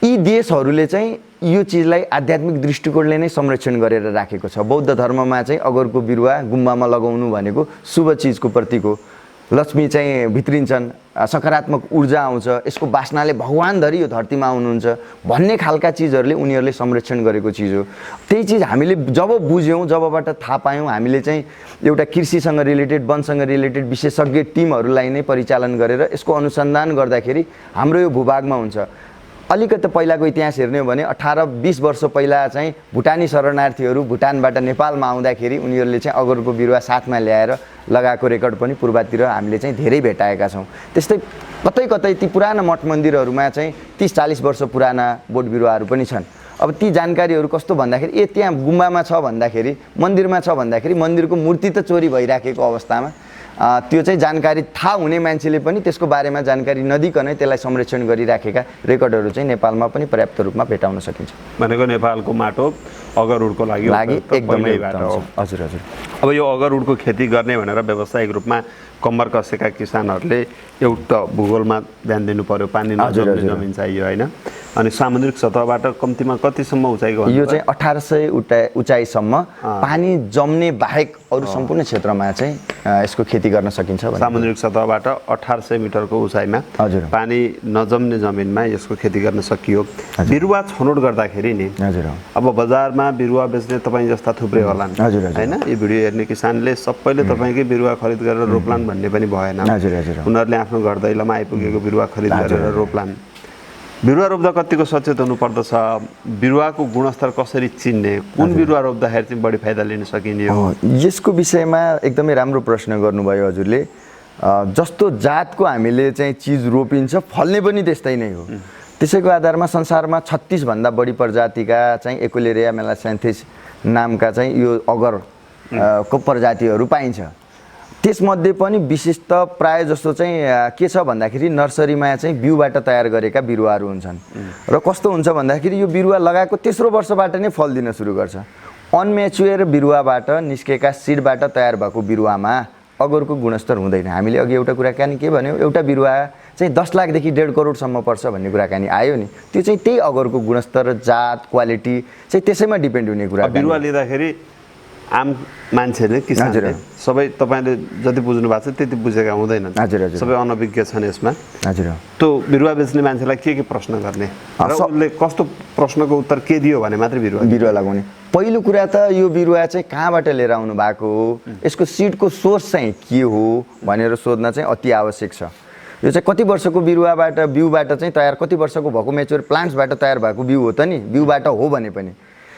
Speaker 1: यी देशहरूले चाहिँ यो चिजलाई आध्यात्मिक दृष्टिकोणले नै संरक्षण गरेर राखेको छ। बौद्ध धर्ममा चाहिँ अगरको बिरुवा गुम्बामा लगाउनु भनेको शुभ चिजको प्रतीक हो। लक्ष्मी चाहिँ भित्रिन्छन्, सकारात्मक ऊर्जा आउँछ, यसको बास्नाले भगवानधरि यो धरतीमा आउनुहुन्छ भन्ने खालका चिजहरूले उनीहरूले संरक्षण गरेको चिज हो। त्यही चिज हामीले जब बुझ्यौँ, जबबाट थाहा पायौँ, हामीले चाहिँ एउटा कृषिसँग रिलेटेड वनसँग रिलेटेड विशेषज्ञ टिमहरूलाई नै परिचालन गरेर यसको अनुसन्धान गर्दाखेरि हाम्रो यो भूभागमा हुन्छ। अलिकति पहिलाको इतिहास हेर्ने हो भने 18-20 वर्ष पहिला चाहिँ भुटानी शरणार्थीहरू भुटानबाट नेपालमा आउँदाखेरि उनीहरूले चाहिँ अगरको बिरुवा साथमा ल्याएर लगाएको रेकर्ड पनि पूर्वतिर हामीले चाहिँ धेरै भेटाएका छौँ। त्यस्तै कतै कतै ती पुराना मठ मन्दिरहरूमा चाहिँ 30-40 वर्ष पुराना बोट बिरुवाहरू पनि छन्। अब ती जानकारीहरू कस्तो भन्दाखेरि त्यहाँ गुम्बामा छ भन्दाखेरि मन्दिरमा छ भन्दाखेरि मन्दिरको मूर्ति त चोरी भइराखेको अवस्थामा त्यो चाहिँ जानकारी थाहा हुने मान्छेले पनि त्यसको बारेमा जानकारी नदिकनै त्यसलाई संरक्षण गरिराखेका रेकर्डहरू चाहिँ नेपालमा पनि पर्याप्त रूपमा भेटाउन सकिन्छ।
Speaker 2: भनेको नेपालको माटो अगरवुडको लागि
Speaker 1: एकदमै
Speaker 2: हो।
Speaker 1: हजुर हजुर।
Speaker 2: अब यो अगरवुडको खेती गर्ने भनेर व्यावसायिक रूपमा कम्मर कसेका किसानहरूले एउटा भूगोलमा ध्यान दिनु पर्यो। पानी नजम्ने जमिन चाहियो होइन। अनि सामुद्रिक सतहबाट कम्तीमा कतिसम्म उचाइको?
Speaker 1: यो चाहिँ 1800 उचाइसम्म पानी जम्ने बाहेक अरू सम्पूर्ण क्षेत्रमा चाहिँ यसको खेती गर्न सकिन्छ।
Speaker 2: सामुद्रिक सतहबाट 1800 मिटरको उचाइमा
Speaker 1: हजुर
Speaker 2: पानी नजम्ने जमिनमा यसको खेती गर्न सकियो। बिरुवा छनौट गर्दाखेरि नि
Speaker 1: हजुर
Speaker 2: अब बजारमा बिरुवा बेच्ने तपाईँ जस्ता थुप्रै होलान् होइन। यो भिडियो हेर्ने किसानले सबैले तपाईँकै बिरुवा खरिद गरेर रोप्लान् भन्ने पनि भएन।
Speaker 1: हजुर हजुर।
Speaker 2: उनीहरूले आफ्नो घर दैलोमा आइपुगेको बिरुवा खरिद गरेर रोप्लान्। बिरुवा रोप्दा कतिको सचेत हुनुपर्दछ? बिरुवाको गुणस्तर कसरी चिन्ने? कुन बिरुवा रोप्दाखेरि चाहिँ बढी फाइदा लिन सकिने हो?
Speaker 1: यसको विषयमा एकदमै राम्रो प्रश्न गर्नुभयो हजुरले। जस्तो जातको हामीले चाहिँ चिज रोपिन्छ फल्ने पनि त्यस्तै नै हो। त्यसैको आधारमा संसारमा 36 भन्दा बढी प्रजातिका चाहिँ एकुलेरिया मेलासान्थिस नामका चाहिँ यो अगर को प्रजातिहरू पाइन्छ। त्यसमध्ये पनि विशिष्ट प्राय जस्तो चाहिँ के छ भन्दाखेरि नर्सरीमा चाहिँ बिउबाट तयार गरेका बिरुवाहरू हुन्छन् र कस्तो हुन्छ भन्दाखेरि यो बिरुवा लगाएको तेस्रो वर्षबाट नै फल दिन सुरु गर्छ। अनमेच्योर बिरुवाबाट निस्केका सिडबाट तयार भएको बिरुवामा अगरको गुणस्तर हुँदैन। हामीले अघि एउटा कुराकानी के भन्यौँ, एउटा बिरुवा चाहिँ 10 लाखदेखि 1.5 करोडसम्म पर्छ भन्ने कुराकानी आयो नि, त्यो चाहिँ त्यही अगरको गुणस्तर जात क्वालिटी चाहिँ त्यसैमा डिपेन्ड हुने कुरा।
Speaker 2: बिरुवा लिँदाखेरि आम मान्छेले किसानले सबै तपाईँले जति बुझ्नु भएको छ त्यति बुझेका हुँदैनन्।
Speaker 1: हजुर हजुर।
Speaker 2: सबै अनभिज्ञ छन् यसमा।
Speaker 1: हजुर।
Speaker 2: त्यो बिरुवा बेच्ने मान्छेलाई के प्रश्न गर्ने र उसले कस्तो प्रश्नको उत्तर के दियो भने मात्रै बिरुवा
Speaker 1: लगाउने? पहिलो कुरा त यो बिरुवा चाहिँ कहाँबाट लिएर आउनु भएको हो, यसको सिडको सोर्स चाहिँ के हो भनेर सोध्न चाहिँ अति आवश्यक छ। यो चाहिँ कति वर्षको बिरुवाबाट बिउबाट चाहिँ तयार, कति वर्षको भएको मेच्योर प्लान्ट्सबाट तयार भएको बिउ हो त नि, बिउबाट हो भने पनि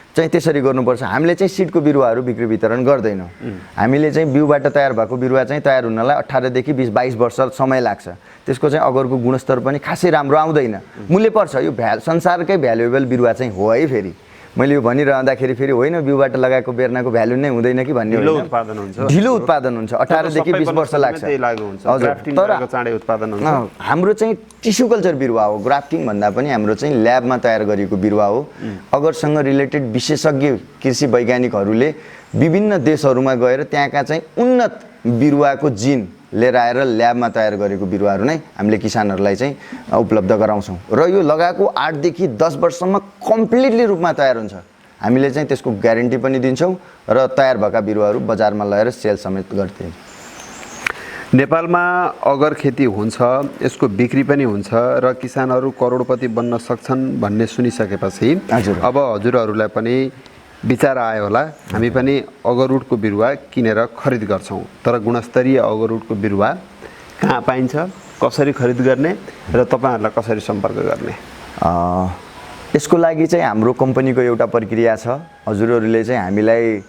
Speaker 1: चाहिँ त्यसरी गर्नुपर्छ। हामीले चाहिँ सिडको बिरुवाहरू बिक्री वितरण गर्दैनौँ। हामीले चाहिँ बिउबाट तयार भएको बिरुवा चाहिँ तयार हुनलाई 18 देखि 20-22 वर्ष समय लाग्छ। त्यसको चाहिँ अगरको गुणस्तर पनि खासै राम्रो आउँदैन, मूल्य पर्छ। यो संसारकै भ्यालुएबल बिरुवा चाहिँ हो है। फेरि मैले यो भनिरहँदाखेरि फेरि होइन बिउबाट लगाएको बेर्नाको भ्यालु नै हुँदैन कि भन्ने
Speaker 2: ढिलो
Speaker 1: होइन।
Speaker 2: उत्पादन हुन्छ।
Speaker 1: ढिलो उत्पादन हुन्छ 18 देखि 20 वर्ष लाग्छ।
Speaker 2: त्यही लागु हुन्छ।
Speaker 1: हजुर
Speaker 2: ग्राफ्टिङ
Speaker 1: तर
Speaker 2: गरेको चाँडै उत्पादन हुन्छ।
Speaker 1: हाम्रो चाहिँ टिस्यु कल्चर बिरुवा हो। ग्राफ्टिङ भन्दा पनि हाम्रो चाहिँ ल्याबमा तयार गरिएको बिरुवा हो। अगरसँग रिलेटेड विशेषज्ञ कृषि वैज्ञानिकहरूले विभिन्न देशहरूमा गएर त्यहाँका चाहिँ उन्नत बिरुवाको जिन लिएर आएर ल्याबमा तयार गरेको बिरुवाहरू नै हामीले किसानहरूलाई चाहिँ उपलब्ध गराउँछौँ र यो लगाएको 8 देखि 10 वर्षसम्म कम्प्लिटली रूपमा तयार हुन्छ। हामीले चाहिँ त्यसको ग्यारेन्टी पनि दिन्छौँ र तयार भएका बिरुवाहरू बजारमा लगेर सेल समेत गर्छौँ।
Speaker 2: नेपालमा अगर खेती हुन्छ, यसको बिक्री पनि हुन्छ र किसानहरू करोडपति बन्न सक्छन् भन्ने सुनिसकेपछि
Speaker 1: हजुर।
Speaker 2: अब हजुरहरूलाई पनि विचार आयो होला हामी पनि अगरुडको बिरुवा किनेर खरिद गर्छौँ। तर गुणस्तरीय अगरुडको बिरुवा कहाँ पाइन्छ, कसरी खरिद गर्ने र तपाईँहरूलाई कसरी सम्पर्क गर्ने?
Speaker 1: यसको लागि चाहिँ हाम्रो कम्पनीको एउटा प्रक्रिया छ। हजुरहरूले चाहिँ हामीलाई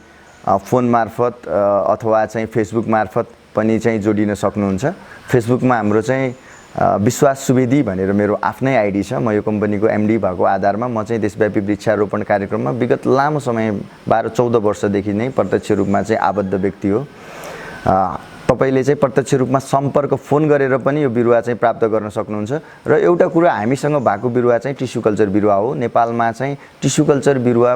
Speaker 1: फोन मार्फत अथवा चाहिँ फेसबुक मार्फत पनि चाहिँ जोडिन सक्नुहुन्छ। फेसबुकमा हाम्रो चाहिँ विश्वास सुवेदी भनेर मेरो आफ्नै आइडी छ। म यो कम्पनीको एमडी भएको आधारमा म चाहिँ देशव्यापी वृक्षारोपण कार्यक्रममा विगत लामो समय 12-14 वर्षदेखि नै प्रत्यक्ष रूपमा चाहिँ आबद्ध व्यक्ति हो। तपाईले चाहिँ प्रत्यक्ष रूपमा सम्पर्क फोन गरेर पनि यो बिरुवा चाहिँ प्राप्त गर्न सक्नुहुन्छ। र एउटा कुरा हामीसँग भएको बिरुवा चाहिँ टिस्यु कल्चर बिरुवा हो। नेपालमा चाहिँ टिस्यु कल्चर बिरुवा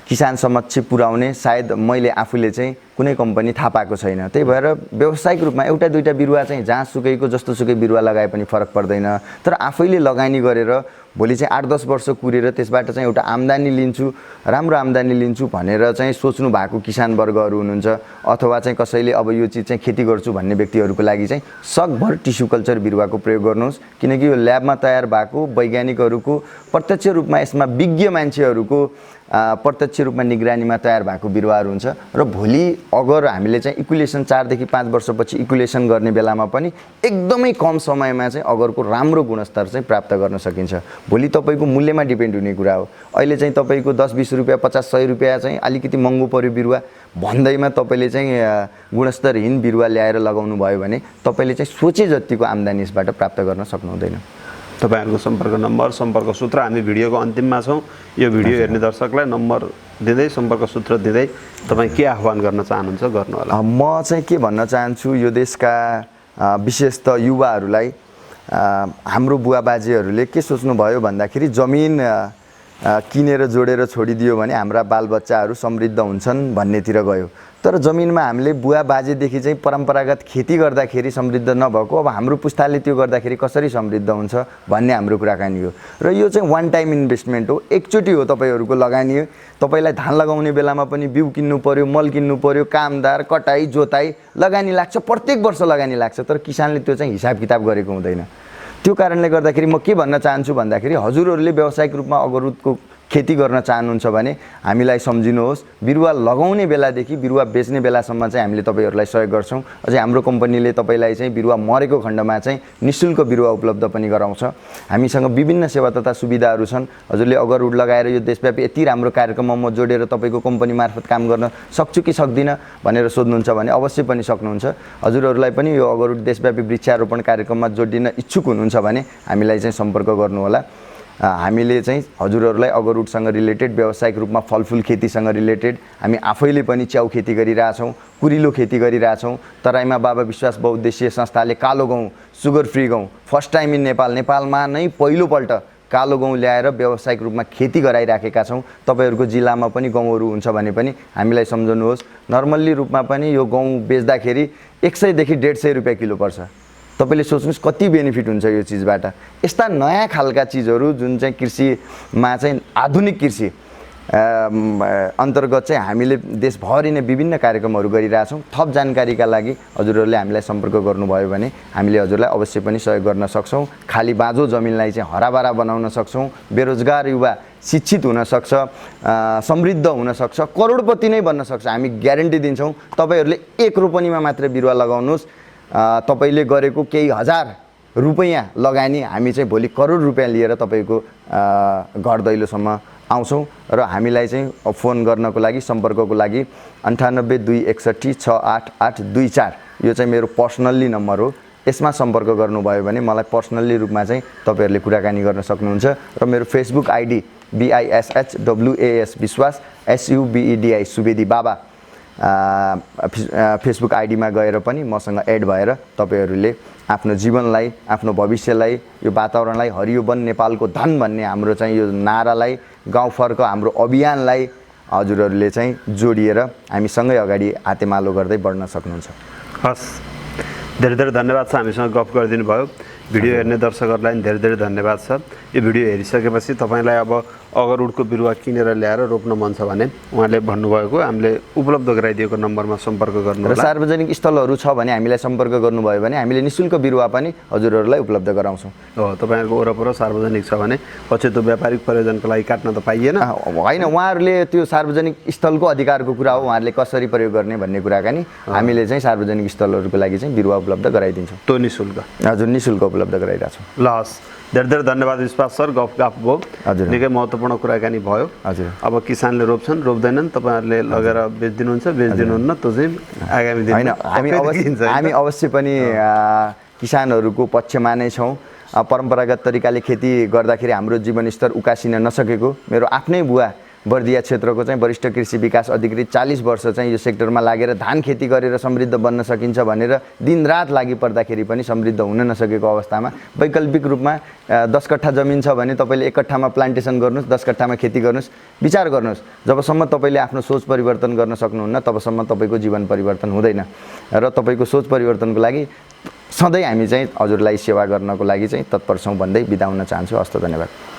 Speaker 1: किसान समक्ष पुर्याउने सायद मैले आफूले चाहिँ कुनै कम्पनी थाहा पाएको छैन। त्यही भएर व्यावसायिक रूपमा एउटा दुईटा बिरुवा चाहिँ जहाँ सुकैको जस्तो सुकै बिरुवा लगाए पनि फरक पर्दैन। तर आफैले लगानी गरेर भोलि चाहिँ 8-10 वर्ष कुरेर त्यसबाट चाहिँ एउटा आम्दानी लिन्छु, राम्रो आम्दानी लिन्छु भनेर चाहिँ सोच्नु भएको किसान वर्गहरू हुनुहुन्छ अथवा चाहिँ कसैले अब यो चिज चाहिँ खेती गर्छु भन्ने व्यक्तिहरूको लागि चाहिँ सकभर टिस्यु कल्चर बिरुवाको प्रयोग गर्नुहोस्। किनकि यो ल्याबमा तयार भएको वैज्ञानिकहरूको प्रत्यक्ष रूपमा यसमा विज्ञ मान्छेहरूको प्रत्यक्ष रूपमा निगरानीमा तयार भएको बिरुवाहरू हुन्छ र भोलि अगर हामीले चाहिँ इक्युलेसन 4 देखि 5 वर्षपछि इक्युलेसन गर्ने बेलामा पनि एकदमै कम समयमा चाहिँ अगरको राम्रो गुणस्तर चाहिँ प्राप्त गर्न सकिन्छ। भोलि तपाईँको मूल्यमा डिपेन्ड हुने कुरा हो। अहिले चाहिँ तपाईँको 10-20 रुपियाँ 50-100 रुपियाँ चाहिँ अलिकति महँगो पर्यो बिरुवा भन्दैमा तपाईँले चाहिँ गुणस्तरहीन बिरुवा ल्याएर लगाउनु भयो भने तपाईँले चाहिँ सोचे जतिको आम्दानी यसबाट प्राप्त गर्न सक्नुहुँदैन।
Speaker 2: तपाईहरुको सम्पर्क नम्बर, सम्पर्क सूत्र हामी भिडियोको अन्तिममा छौँ। यो भिडियो हेर्ने दर्शकलाई नम्बर दिँदै सम्पर्क सूत्र दिँदै तपाईँ के आह्वान गर्न चाहनुहुन्छ गर्नु होला?
Speaker 1: म चाहिँ के भन्न चाहन्छु यो देशका विशेष त युवाहरूलाई हाम्रो बुवा बाजेहरूले के सोच्नुभयो भन्दाखेरि जमिन किनेर जोडेर छोडिदियो भने हाम्रा बालबच्चाहरू समृद्ध हुन्छन् भन्नेतिर गयो। तर जमिनमा हामीले बुवा बाजेदेखि चाहिँ परम्परागत खेती गर्दाखेरि समृद्ध नभएको अब हाम्रो पुस्ताले त्यो गर्दाखेरि कसरी समृद्ध हुन्छ भन्ने हाम्रो कुराकानी हो। र यो चाहिँ वान टाइम इन्भेस्टमेन्ट हो, एकचोटि हो तपाईँहरूको लगानी। तपाईँलाई धान लगाउने बेलामा पनि बिउ किन्नु पर्यो, मल किन्नु पर्यो, कामदार, कटाई, जोताई लगानी लाग्छ, प्रत्येक वर्ष लगानी लाग्छ। तर किसानले त्यो चाहिँ हिसाब किताब गरेको हुँदैन। त्यो कारणले गर्दाखेरि म के भन्न चाहन्छु भन्दाखेरि हजुरहरूले व्यावसायिक रूपमा अगरुडको खेती गर्न चाहनुहुन्छ भने हामीलाई सम्झिनुहोस्। बिरुवा लगाउने बेलादेखि बिरुवा बेच्ने बेलासम्म चाहिँ हामीले तपाईँहरूलाई सहयोग गर्छौँ। अझै हाम्रो कम्पनीले तपाईँलाई चाहिँ बिरुवा मरेको खण्डमा चाहिँ निःशुल्क बिरुवा उपलब्ध पनि गराउँछ। हामीसँग विभिन्न सेवा तथा सुविधाहरू छन्। हजुरले अगरुड लगाएर यो देशव्यापी यति राम्रो कार्यक्रममा म जोडेर तपाईँको कम्पनी मार्फत काम गर्न सक्छु कि सक्दिनँ भनेर सोध्नुहुन्छ भने अवश्य पनि सक्नुहुन्छ। हजुरहरूलाई पनि यो अगरुड देशव्यापी वृक्षारोपण कार्यक्रममा जोडिन इच्छुक हुनुहुन्छ भने हामीलाई चाहिँ सम्पर्क गर्नुहोला। हामीले चाहिँ हजुरहरूलाई अगरुडसँग रिलेटेड व्यावसायिक रूपमा फलफुल खेतीसँग रिलेटेड हामी आफैले पनि च्याउ खेती गरिरहेछौँ, कुरिलो खेती गरिरहेछौँ। तराईमा बाबा विश्वास बहुउद्देश्य संस्थाले कालो गहुँ, सुगर फ्री गहुँ फर्स्ट टाइम इन नेपालमा नै पहिलोपल्ट कालो गहुँ ल्याएर व्यावसायिक रूपमा खेती गराइराखेका छौँ। तपाईँहरूको जिल्लामा पनि गहुँहरू हुन्छ भने पनि हामीलाई सम्झनुहोस्। नर्मल्ली रूपमा पनि यो गहुँ बेच्दाखेरि 100 देखि 150 रुपियाँ किलो पर्छ। तपाईले सोच्नुहोस् कति बेनिफिट हुन्छ यो चिजबाट। यस्ता नयाँ खालका चिजहरू जुन चाहिँ कृषिमा चाहिँ आधुनिक कृषि अन्तर्गत चाहिँ हामीले देशभरि नै विभिन्न कार्यक्रमहरू गरिरहेछौँ। थप जानकारीका लागि हजुरहरूले हामीलाई सम्पर्क गर्नुभयो भने हामीले हजुरलाई अवश्य पनि सहयोग गर्न सक्छौँ। खाली बाँझो जमिनलाई चाहिँ हराभरा बनाउन सक्छौँ। बेरोजगार युवा शिक्षित हुन सक्छ, समृद्ध हुन सक्छ, करोडपति नै बन्न सक्छ। हामी ग्यारेन्टी दिन्छौँ। तपाईँहरूले 1 रोपनीमा मात्र बिरुवा लगाउनुहोस्, तपाईले गरेको केही हजार रुपैयाँ लगानी हामी चाहिँ भोलि करोड रुपैयाँ लिएर तपाईँको घर दैलोसम्म आउँछौँ। र हामीलाई चाहिँ फोन गर्नको लागि सम्पर्कको लागि 9821616824 यो चाहिँ मेरो पर्सनल्ली नम्बर हो। यसमा सम्पर्क गर्नुभयो भने मलाई पर्सनल्ली रूपमा चाहिँ तपाईँहरूले कुराकानी गर्न सक्नुहुन्छ। र मेरो फेसबुक आइडी BISHWAS विश्वास SUBEDI सुवेदी बाबा फेसबुक आइडीमा गएर पनि मसँग एड भएर तपाईहरूले आफ्नो जीवनलाई आफ्नो भविष्यलाई यो वातावरणलाई हरियो वन नेपालको धन भन्ने हाम्रो चाहिँ यो नारालाई गाउँ फर्क हाम्रो अभियानलाई हजुरहरूले चाहिँ जोडिएर हामीसँगै अगाडि हातेमालो गर्दै बढ्न सक्नुहुन्छ।
Speaker 2: हस्, धेरै धेरै धन्यवाद छ हामीसँग गफ गरिदिनु भयो। भिडियो हेर्ने दर्शकहरूलाई धेरै धेरै धन्यवाद छ। यो भिडियो हेरिसकेपछि तपाईँलाई अब अगरुडको बिरुवा किनेर ल्याएर रोप्न मन छ भने उहाँले भन्नुभएको हामीले उपलब्ध गराइदिएको नम्बरमा सम्पर्क गर्नु
Speaker 1: र सार्वजनिक स्थलहरू छ भने हामीलाई सम्पर्क गर्नुभयो भने हामीले निःशुल्क बिरुवा पनि हजुरहरूलाई उपलब्ध गराउँछौँ।
Speaker 2: हो, तपाईँहरूको वरपर सार्वजनिक छ भने पछि त्यो व्यापारिक प्रयोजनको लागि काट्न त पाइएन।
Speaker 1: होइन, उहाँहरूले त्यो सार्वजनिक स्थलको अधिकारको कुरा हो, उहाँहरूले कसरी प्रयोग गर्ने भन्ने कुराकानी हामीले चाहिँ सार्वजनिक स्थलहरूको लागि चाहिँ बिरुवा उपलब्ध गराइदिन्छौँ।
Speaker 2: त्यो निःशुल्क?
Speaker 1: हजुर, निःशुल्क उपलब्ध गराइरहेको छौँ।
Speaker 2: ल हस्, धेरै धेरै धन्यवाद विश्वास सर। गफ भयो,
Speaker 1: हजुर,
Speaker 2: निकै महत्त्वपूर्ण कुराकानी भयो।
Speaker 1: हजुर,
Speaker 2: अब किसानले रोप्छन् रोप्दैनन्, तपाईँहरूले लगेर बेचिदिनुहुन्छ बेचिदिनुहुन्न, त्यो चाहिँ आगामी दिन
Speaker 1: होइन, हामी अवश्य पनि किसानहरूको पक्षमा नै छौँ। परम्परागत तरिकाले खेती गर्दाखेरि हाम्रो जीवनस्तर उकासिन नसकेको मेरो आफ्नै बुवा बर्दिया क्षेत्रको चाहिँ वरिष्ठ कृषि विकास अधिकृत 40 वर्ष चाहिँ यो सेक्टरमा लागेर धान खेती गरेर समृद्ध बन्न सकिन्छ भनेर दिनरात लागि पर्दाखेरि पनि समृद्ध हुन नसकेको अवस्थामा वैकल्पिक रूपमा 10 कट्ठा जमिन छ भने तपाईँले 1 कट्ठामा प्लान्टेसन गर्नुहोस्, 10 कट्ठामा खेती गर्नुहोस्, विचार गर्नुहोस्। जबसम्म तपाईँले आफ्नो सोच परिवर्तन गर्न सक्नुहुन्न तबसम्म तपाईँको जीवन परिवर्तन हुँदैन। र तपाईँको सोच परिवर्तनको लागि सधैँ हामी चाहिँ हजुरलाई सेवा गर्नको लागि चाहिँ तत्पर छौँ भन्दै बिदा हुन चाहन्छु। हस्त, धन्यवाद।